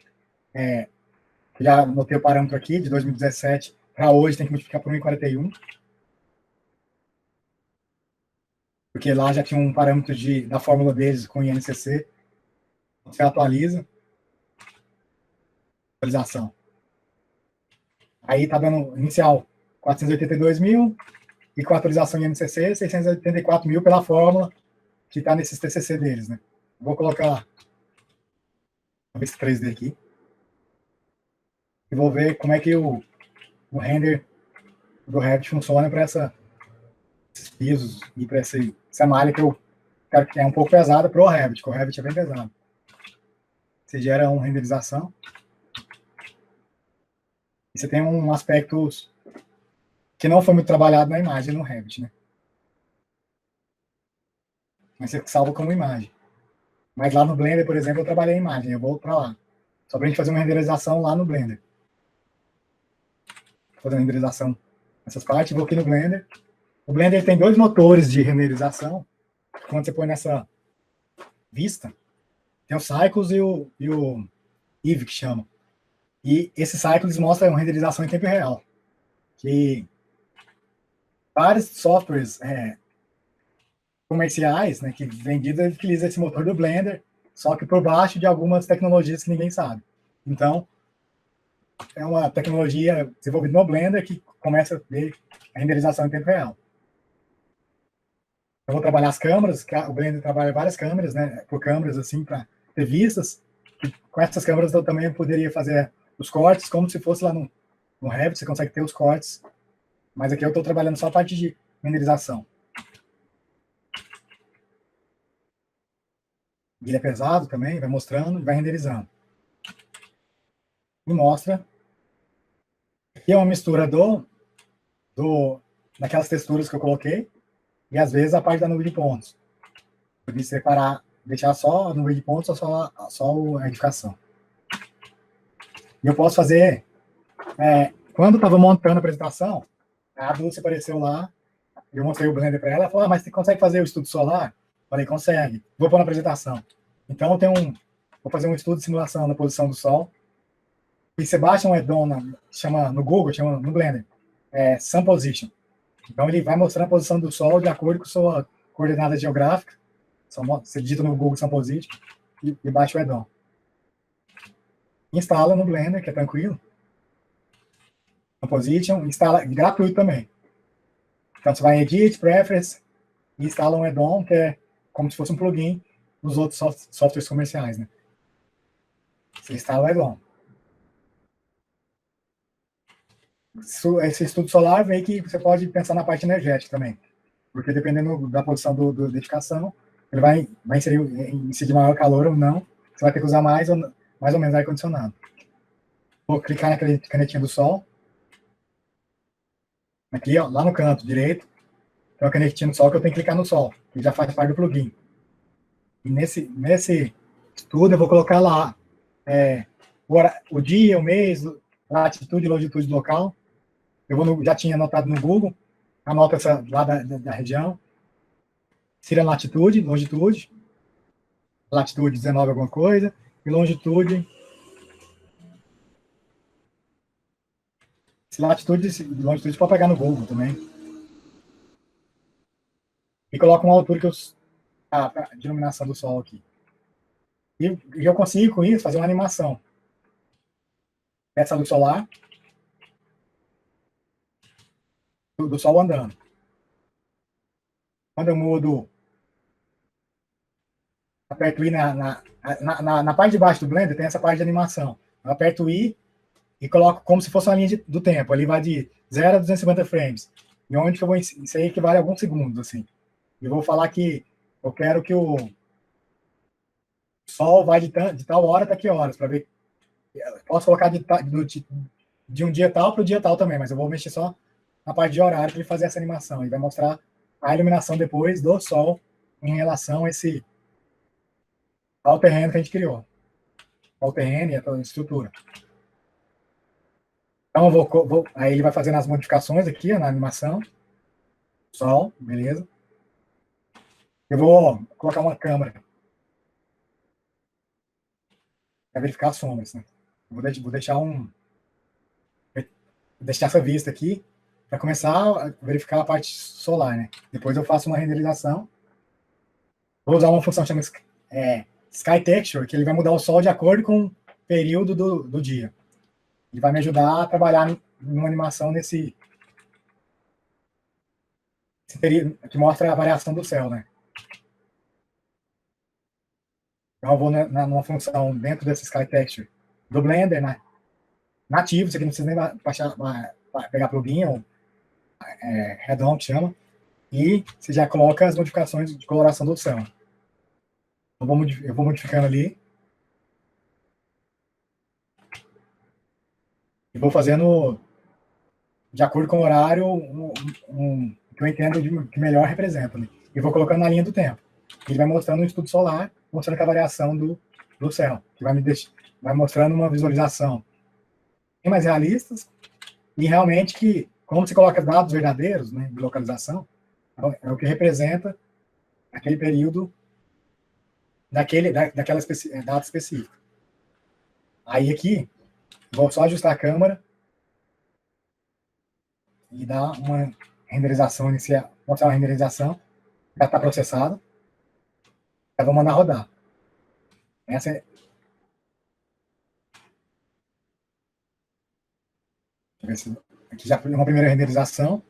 B: Já notei o parâmetro aqui, de 2017 para hoje, tem que multiplicar por 1,41. Porque lá já tinha um parâmetro da fórmula deles com o INCC. Você atualiza. Atualização. Aí está dando inicial 482 mil, e com a atualização INCC, 684 mil pela fórmula que está nesses TCC deles, né? Vou colocar esse 3D aqui. E vou ver como é que o render do Revit funciona para esses pisos e para essa malha que eu quero, que é um pouco pesada para o Revit, porque o Revit é bem pesado. Você gera uma renderização. E você tem um aspecto que não foi muito trabalhado na imagem no Revit, né? Mas você salva como imagem. Mas lá no Blender, por exemplo, eu trabalhei a imagem, eu vou para lá. Só para a gente fazer uma renderização lá no Blender. Vou fazer uma renderização nessas partes, vou aqui no Blender, O Blender tem dois motores de renderização. Quando você põe nessa vista, tem o Cycles e o Eve, que chama. E esse Cycles mostra uma renderização em tempo real. Que vários softwares comerciais, né, que vendidos, utilizam esse motor do Blender, só que por baixo de algumas tecnologias que ninguém sabe. Então, é uma tecnologia desenvolvida no Blender que começa a ver a renderização em tempo real. Eu vou trabalhar as câmeras, que o Blender trabalha várias câmeras, né, por câmeras, assim, para ter vistas. E com essas câmeras eu também poderia fazer os cortes, como se fosse lá no Revit, você consegue ter os cortes. Mas aqui eu estou trabalhando só a parte de renderização. Ele é pesado também, vai mostrando e vai renderizando. E mostra. Aqui é uma mistura daquelas texturas que eu coloquei, e às vezes a parte da nuvem de pontos. Eu quis separar, deixar só a nuvem de pontos ou só a edificação. E eu posso fazer, quando eu estava montando a apresentação, a Dulce apareceu lá, eu mostrei o Blender para ela, ela falou, mas você consegue fazer o estudo solar? Falei, consegue, vou pôr na apresentação. Então, vou fazer um estudo de simulação da posição do Sol, e você baixa um add-on no Google, chama no Blender, Sun Position. Então, ele vai mostrar a posição do Sol de acordo com a sua coordenada geográfica. Você digita no Google Sun Position e baixa o add-on. Instala no Blender, que é tranquilo. Sun Position, instala gratuito também. Então, você vai em Edit, Preference, e instala um add-on, que é como se fosse um plugin nos outros softwares comerciais, né? Você instala o add-on. Esse estudo solar vem que você pode pensar na parte energética também, porque dependendo da posição da edificação, ele vai incidir maior calor ou não, você vai ter que usar mais ou menos ar-condicionado. Vou clicar na canetinha do sol, aqui, ó, lá no canto direito, tem uma canetinha do sol que eu tenho que clicar no sol, que já faz parte do plugin. E nesse estudo eu vou colocar lá o dia, o mês, latitude e longitude do local. Já tinha anotado no Google, anota essa lá da região. Tira latitude, longitude. Latitude 19 alguma coisa. E longitude. Latitude e longitude pode pegar no Google também. E coloca uma altura de iluminação do sol aqui. E eu consigo, com isso, fazer uma animação. Essa luz solar. Do sol andando. Quando eu mudo, aperto I na parte de baixo do Blender, tem essa parte de animação. Eu aperto I e coloco como se fosse uma linha do tempo. Ali vai de 0 a 250 frames. E onde que eu vou... Isso aí equivale a alguns segundos, assim. E vou falar que eu quero que o sol vai de tal hora até que horas, para ver. Eu posso colocar de um dia tal para o dia tal também, mas eu vou mexer só na parte de horário para ele fazer essa animação. E vai mostrar a iluminação depois do sol em relação ao terreno que a gente criou. Ao terreno e a toda a estrutura. Então, aí ele vai fazendo as modificações aqui, ó, na animação. Sol, beleza. Eu vou colocar uma câmera para verificar as sombras, né? Vou deixar essa vista aqui para começar a verificar a parte solar, né? Depois eu faço uma renderização. Vou usar uma função chamada Sky Texture, que ele vai mudar o sol de acordo com o período do dia. Ele vai me ajudar a trabalhar numa animação nesse período, que mostra a variação do céu, né? Então eu vou numa função dentro desse Sky Texture do Blender, né? Nativo, isso aqui não precisa nem pegar plugin, ou add-on que chama, e você já coloca as modificações de coloração do céu. Eu vou modificando ali. E vou fazendo de acordo com o horário que eu entendo que melhor representa. Né? E vou colocando na linha do tempo. Ele vai mostrando um estudo solar, mostrando a variação do céu, que vai mostrando uma visualização bem mais realistas, e realmente que, como você coloca dados verdadeiros, né, de localização, É o que representa aquele período daquela data específica. Aí aqui, vou só ajustar a câmera e dar uma renderização inicial, mostrar uma renderização, já está processado, já vou mandar rodar. Essa é, aqui já foi uma primeira renderização,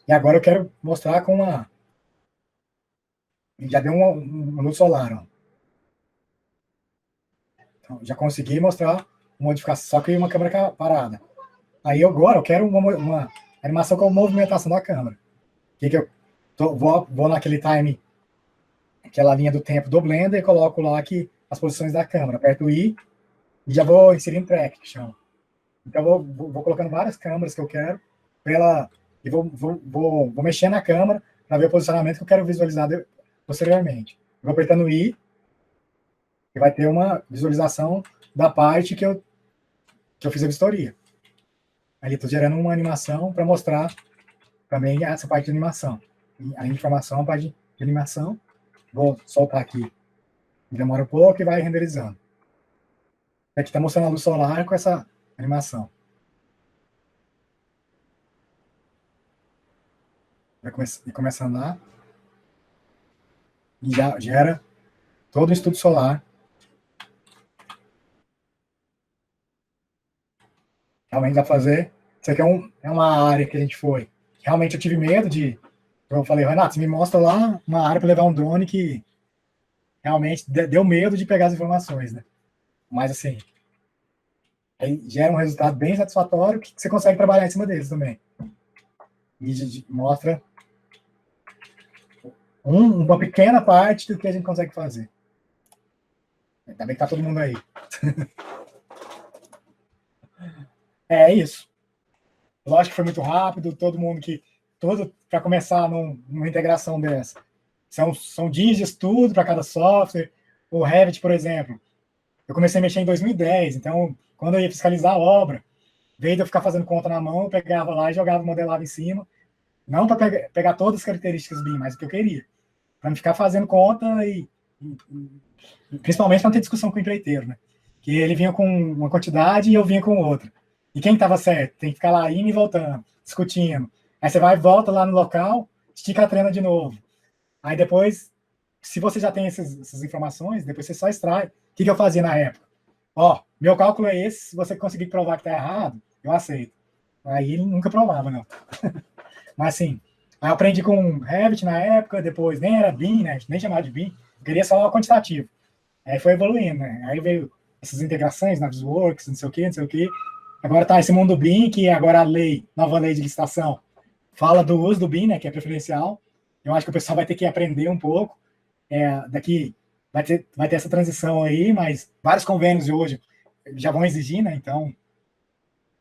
B: e agora eu quero mostrar com uma, já deu uma luz solar, ó. Então, já consegui mostrar modificação, só que uma câmera parada. Aí agora eu quero uma animação com movimentação da câmera. Que eu vou naquele time, aquela linha do tempo do Blender, e coloco lá aqui as posições da câmera. Aperto o I e já vou inserindo track, que chama. Então vou colocando várias câmeras que eu quero para ela, e vou mexer na câmera para ver o posicionamento que eu quero visualizar posteriormente. Vou apertando o I e vai ter uma visualização da parte que eu fiz a vistoria. Ali estou gerando uma animação para mostrar também essa parte de animação. Além de informação, a parte de animação. Vou soltar aqui. Demora um pouco e vai renderizando. Aqui está mostrando a luz solar com essa animação. Vai começando lá. E já gera todo o estudo solar. Realmente dá para fazer. Isso aqui é uma área que a gente foi. Realmente eu tive medo de... Eu falei, Renato, você me mostra lá uma área para levar um drone que realmente deu medo de pegar as informações, né? Mas, assim, aí gera um resultado bem satisfatório que você consegue trabalhar em cima deles também. E mostra uma pequena parte do que a gente consegue fazer. Ainda bem que tá todo mundo aí. É isso. Lógico que foi muito rápido, todo para começar numa integração dessa. São dias tudo para cada software. O Revit, por exemplo, eu comecei a mexer em 2010, então quando eu ia fiscalizar a obra, veio de eu ficar fazendo conta na mão, eu pegava lá e jogava, modelava em cima, não para pegar todas as características BIM, mas o que eu queria, para não ficar fazendo conta e principalmente para não ter discussão com o empreiteiro, né? Que ele vinha com uma quantidade e eu vinha com outra. E quem estava certo? Tem que ficar lá indo e voltando, discutindo. Aí você vai e volta lá no local, estica a trena de novo. Aí depois, se você já tem essas informações, depois você só extrai. O que eu fazia na época? Ó, meu cálculo é esse, se você conseguir provar que está errado, eu aceito. Aí nunca provava, não. Mas assim, aí eu aprendi com Revit na época, depois nem era BIM, né? Nem chamava de BIM, eu queria só o quantitativo. Aí foi evoluindo, né? Aí veio essas integrações, Navisworks, não sei o quê, não sei o quê. Agora tá esse mundo BIM, que agora a nova lei de licitação, fala do uso do BIM, né? Que é preferencial. Eu acho que o pessoal vai ter que aprender um pouco. Daqui vai ter essa transição aí, mas vários convênios de hoje já vão exigir, né? Então,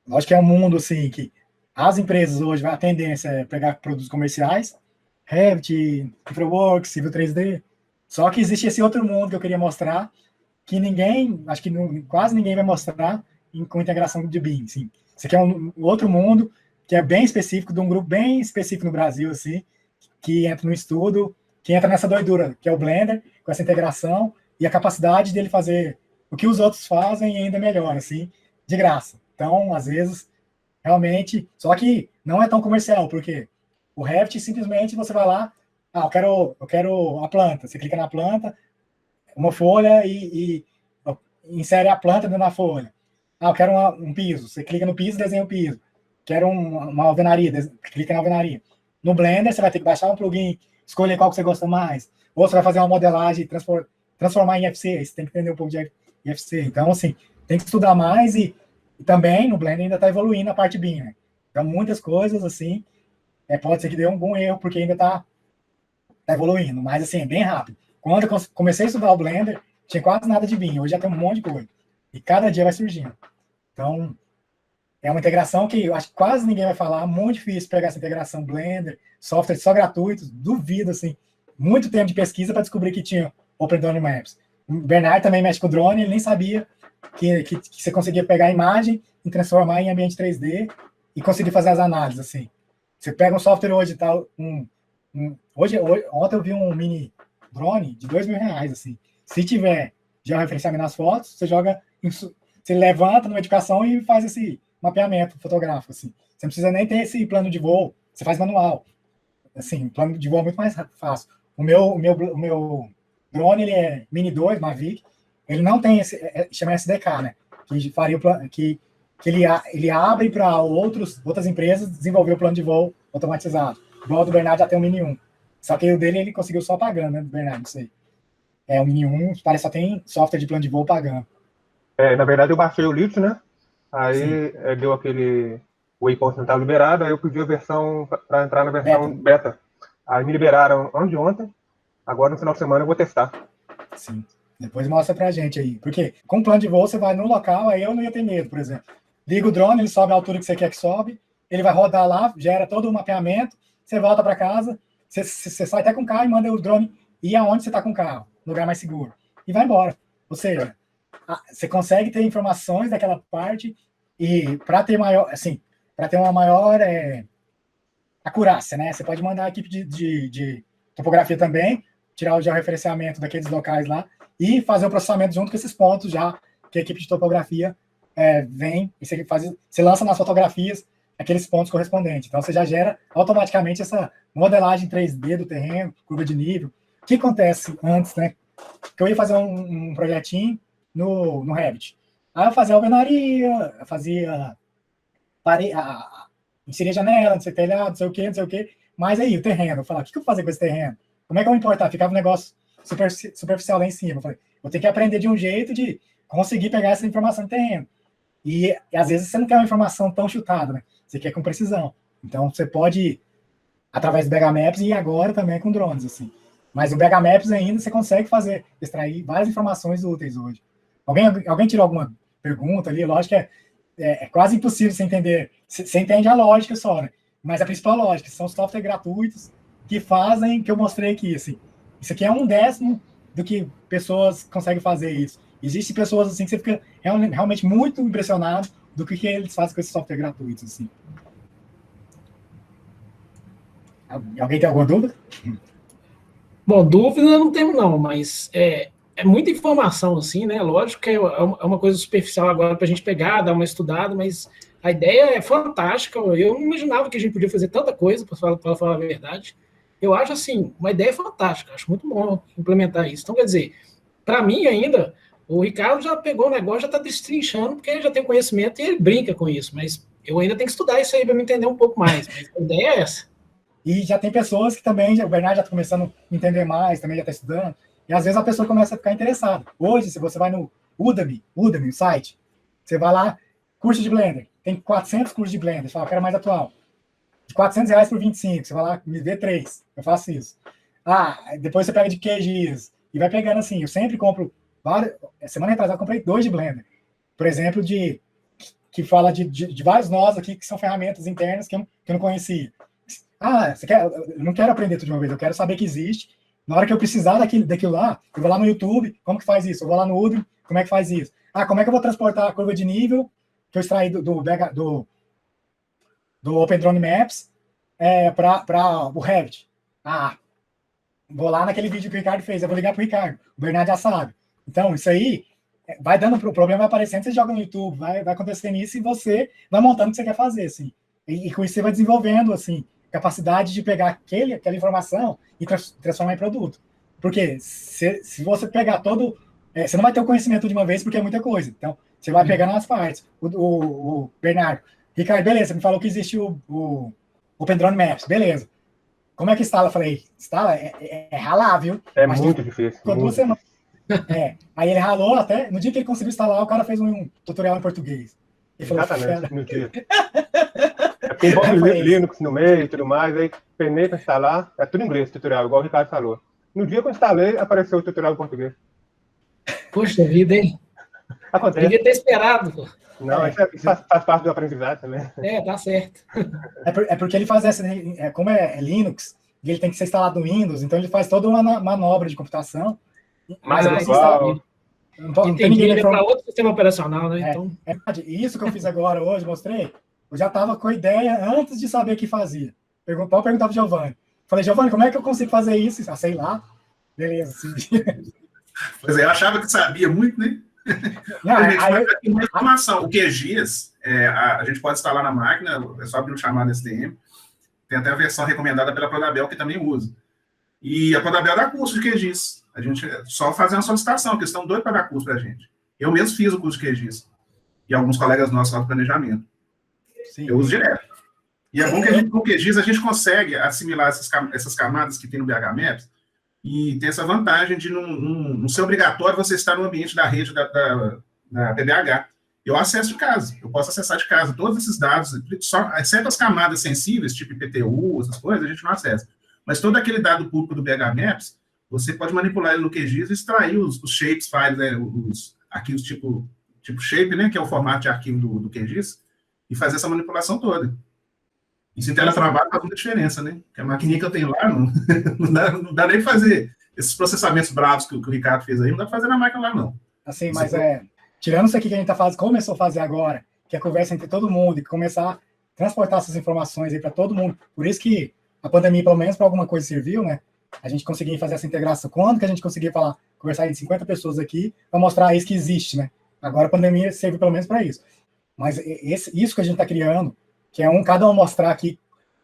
B: lógico que é um mundo assim que as empresas hoje, a tendência é pegar produtos comerciais, Revit, InfraWorks, Civil 3D. Só que existe esse outro mundo que eu queria mostrar, que acho que quase ninguém vai mostrar com integração de BIM. Sim. Isso aqui é um outro mundo que é bem específico, de um grupo bem específico no Brasil, assim, que entra no estudo, que entra nessa doidura, que é o Blender, com essa integração e a capacidade dele fazer o que os outros fazem e ainda melhor, assim, de graça. Então, às vezes, realmente, só que não é tão comercial, porque o Revit simplesmente você vai lá, eu quero a planta, você clica na planta, uma folha e insere a planta dentro da folha. Eu quero um piso, você clica no piso e desenha o piso. Quero uma alvenaria, clica na alvenaria. No Blender, você vai ter que baixar um plugin, escolher qual que você gosta mais, ou você vai fazer uma modelagem, transformar em IFC, você tem que entender um pouco de IFC. Então, assim, tem que estudar mais e também no Blender ainda está evoluindo a parte BIM, né? Então, muitas coisas, assim, pode ser que dê algum erro, porque ainda está evoluindo, mas, assim, é bem rápido. Quando eu comecei a estudar o Blender, tinha quase nada de BIM, hoje já tem um monte de coisa. E cada dia vai surgindo. Então, é uma integração que eu acho que quase ninguém vai falar, muito difícil pegar essa integração Blender, software só gratuitos, duvido, assim, muito tempo de pesquisa para descobrir que tinha Open Drone Maps. O Bernard também mexe com drone, ele nem sabia que você conseguia pegar a imagem e transformar em ambiente 3D e conseguir fazer as análises, assim. Você pega um software hoje, tá, ontem eu vi um mini drone de R$ 2.000, assim. Se tiver georreferenciamento nas fotos, você levanta numa edificação e faz esse mapeamento fotográfico, assim. Você não precisa nem ter esse plano de voo, você faz manual. Assim, o plano de voo é muito mais fácil. O meu drone, ele é Mini 2, Mavic, ele não tem esse, chama SDK, né? Que faria o plano, que ele abre para outras empresas desenvolver o plano de voo automatizado. Igual o do Bernardo já tem o Mini 1. Só que o dele ele conseguiu só pagando, né, do Bernardo, não sei. O Mini 1 parece só tem software de plano de voo pagando.
C: Na verdade, eu baixei o Litro, né? Aí deu aquele waypoint não estava liberado, aí eu pedi a versão para entrar na versão beta. Aí me liberaram ontem. Agora, no final de semana, eu vou testar.
B: Sim. Depois mostra pra gente aí. Porque com plano de voo, você vai no local, aí eu não ia ter medo, por exemplo. Liga o drone, ele sobe a altura que você quer que sobe, ele vai rodar lá, gera todo o mapeamento, você volta para casa, você sai até com o carro e manda o drone ir aonde você está com o carro, no lugar mais seguro. E vai embora. Ou seja, você consegue ter informações daquela parte e para ter maior, assim, para ter uma maior acurácia, né? Você pode mandar a equipe de topografia também, tirar o georreferenciamento daqueles locais lá e fazer o processamento junto com esses pontos já que a equipe de topografia vem e você lança nas fotografias aqueles pontos correspondentes. Então, você já gera automaticamente essa modelagem 3D do terreno, curva de nível. O que acontece antes, né? Que eu ia fazer um projetinho no Revit. Aí eu fazia alvenaria, inseria janela, não sei telhado, não sei o quê. Mas aí, o terreno, eu falava, o que eu vou fazer com esse terreno? Como é que eu vou importar? Ficava um negócio superficial lá em cima. Eu falei, vou ter que aprender de um jeito de conseguir pegar essa informação do terreno. E às vezes você não quer uma informação tão chutada, né? Você quer com precisão. Então, você pode, através do BH Maps e agora também com drones, assim. Mas o BH Maps ainda você consegue extrair várias informações úteis hoje. Alguém tirou alguma pergunta ali? Lógico que é quase impossível você entender. Você entende a lógica só, né? Mas a principal lógica são os softwares gratuitos que fazem, que eu mostrei aqui, assim. Isso aqui é 1/10 do que pessoas conseguem fazer isso. Existem pessoas assim que você fica realmente muito impressionado do que eles fazem com esses software gratuitos, assim. Alguém tem alguma dúvida?
D: Bom, dúvida não temos não, mas é muita informação, assim, né? Lógico que é uma coisa superficial agora para a gente pegar, dar uma estudada, mas a ideia é fantástica. Eu não imaginava que a gente podia fazer tanta coisa, para falar a verdade. Eu acho, assim, uma ideia fantástica. Acho muito bom implementar isso. Então, quer dizer, para mim ainda, o Ricardo já pegou o negócio, já está destrinchando, porque ele já tem conhecimento e ele brinca com isso, mas eu ainda tenho que estudar isso aí para me entender um pouco mais. Mas a ideia é essa.
B: E já tem pessoas que também, o Bernardo já está começando a entender mais, também já está estudando, e às vezes a pessoa começa a ficar interessada. Hoje, se você vai no Udemy, o site, você vai lá, curso de Blender, tem 400 cursos de Blender, você fala, eu quero mais atual. De R$400 por 25, você vai lá, me vê 3, eu faço isso. Depois você pega de QGIS, e vai pegando assim, eu sempre compro semana retrasada eu comprei 2 de Blender, por exemplo, que fala de vários nós aqui, que são ferramentas internas que eu não conhecia. Eu não quero aprender tudo de uma vez, eu quero saber que existe. Na hora que eu precisar daquilo lá, eu vou lá no YouTube, como que faz isso? Eu vou lá no Udemy, como é que faz isso? Como é que eu vou transportar a curva de nível que eu extraí do Open Drone Maps para o Revit? Vou lá naquele vídeo que o Ricardo fez, eu vou ligar para o Ricardo, o Bernardo já sabe. Então, isso aí vai dando, o problema vai aparecendo, você joga no YouTube, vai acontecendo isso e você vai montando o que você quer fazer, assim. E com isso você vai desenvolvendo, assim, capacidade de pegar aquela informação e transformar em produto. Porque se você pegar você não vai ter o conhecimento de uma vez, porque é muita coisa. Então, você vai pegar nas partes. O Bernardo, Ricardo, beleza, me falou que existe o Open Drone Maps, beleza. Como é que instala? Eu falei, instala? É ralar, viu?
C: Mas muito difícil.
B: Ficou 2 semanas. Aí ele ralou até, no dia que ele conseguiu instalar, o cara fez um tutorial em português. Ele
C: Exatamente, no dia. Tem envolve Linux no meio e tudo mais, aí penei para instalar, é tudo em inglês o tutorial, igual o Ricardo falou. No dia que eu instalei, apareceu o tutorial em português.
D: Poxa vida, hein?
C: Acontece.
D: Devia ter esperado, pô.
C: Não, isso faz parte do aprendizado também.
D: Tá certo.
B: É porque ele faz como é Linux, e ele tem que ser instalado no Windows, então ele faz toda uma manobra de computação.
C: Mais atual.
D: Entendi, ele é para outro sistema operacional, né?
B: Isso que eu fiz agora hoje, mostrei, eu já estava com a ideia antes de saber o que fazia. Pode perguntar pro Giovanni. Falei, Giovanni, como é que eu consigo fazer isso? Ah, sei lá. Beleza. Assim.
E: Pois é, eu achava que sabia muito, né?
B: Não,
E: Tem uma informação. O QGIS, a gente pode instalar na máquina, é só abrir um chamado SDM. Tem até a versão recomendada pela Prodabel, que também usa. E a Prodabel dá curso de QGIS. A gente só fazer uma solicitação, que eles estão doidos para dar curso para a gente. Eu mesmo fiz o curso de QGIS. E alguns colegas nossos lá do planejamento. Sim. Eu uso direto. E é bom que com o QGIS a gente consegue assimilar essas camadas que tem no BH Maps e tem essa vantagem de não ser obrigatório você estar no ambiente da rede da PBH. Eu acesso de casa, eu posso acessar de casa todos esses dados, só, exceto as camadas sensíveis, tipo IPTU, essas coisas, a gente não acessa. Mas todo aquele dado público do BH Maps, você pode manipular ele no QGIS e extrair os shapes files, né, os arquivos tipo shape, né, que é o formato de arquivo do QGIS, e fazer essa manipulação toda. Isso em teletrabalho faz muita diferença, né? Porque a maquininha que eu tenho lá, não dá nem fazer esses processamentos bravos que o Ricardo fez aí, não dá pra fazer na máquina lá, não.
B: Assim, mas tirando isso aqui que a gente começou a fazer agora, que é a conversa entre todo mundo, e começar a transportar essas informações aí para todo mundo. Por isso que a pandemia, pelo menos, para alguma coisa serviu, né? A gente conseguir fazer essa integração. Quando que a gente conseguia conversar em 50 pessoas aqui para mostrar isso que existe, né? Agora a pandemia serve pelo menos para isso. Mas isso que a gente está criando, que é cada um mostrar aqui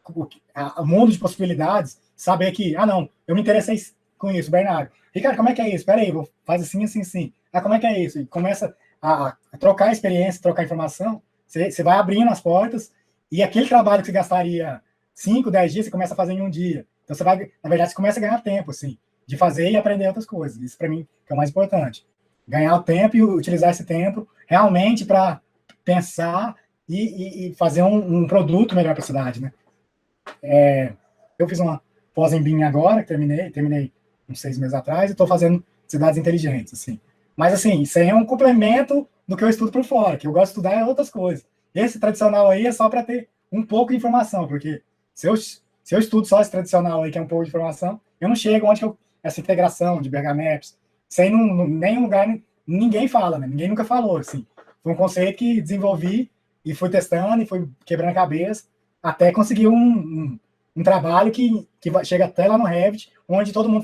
B: o mundo de possibilidades, saber que, não, eu me interessei com isso, Bernardo. Ricardo, como é que é isso? Espera aí, faz assim, assim, assim. Como é que é isso? E começa a trocar experiência, trocar informação, você vai abrindo as portas, e aquele trabalho que você gastaria 5, 10 dias, você começa a fazer em um dia. Então, na verdade, você começa a ganhar tempo, assim, de fazer e aprender outras coisas. Isso, para mim, é o mais importante. Ganhar o tempo e utilizar esse tempo realmente para pensar e fazer um produto melhor para a cidade, né? Eu fiz uma pós em BIM agora, que terminei uns 6 meses atrás, e estou fazendo cidades inteligentes, assim. Mas, assim, isso aí é um complemento do que eu estudo por fora, que eu gosto de estudar outras coisas. Esse tradicional aí é só para ter um pouco de informação, porque se eu estudo só esse tradicional aí, que é um pouco de informação, eu não chego onde essa integração de BH Maps, isso aí nenhum lugar, ninguém fala, né? Ninguém nunca falou, assim. Foi um conceito que desenvolvi e fui testando e fui quebrando a cabeça até conseguir um trabalho que chega até lá no Revit, onde todo mundo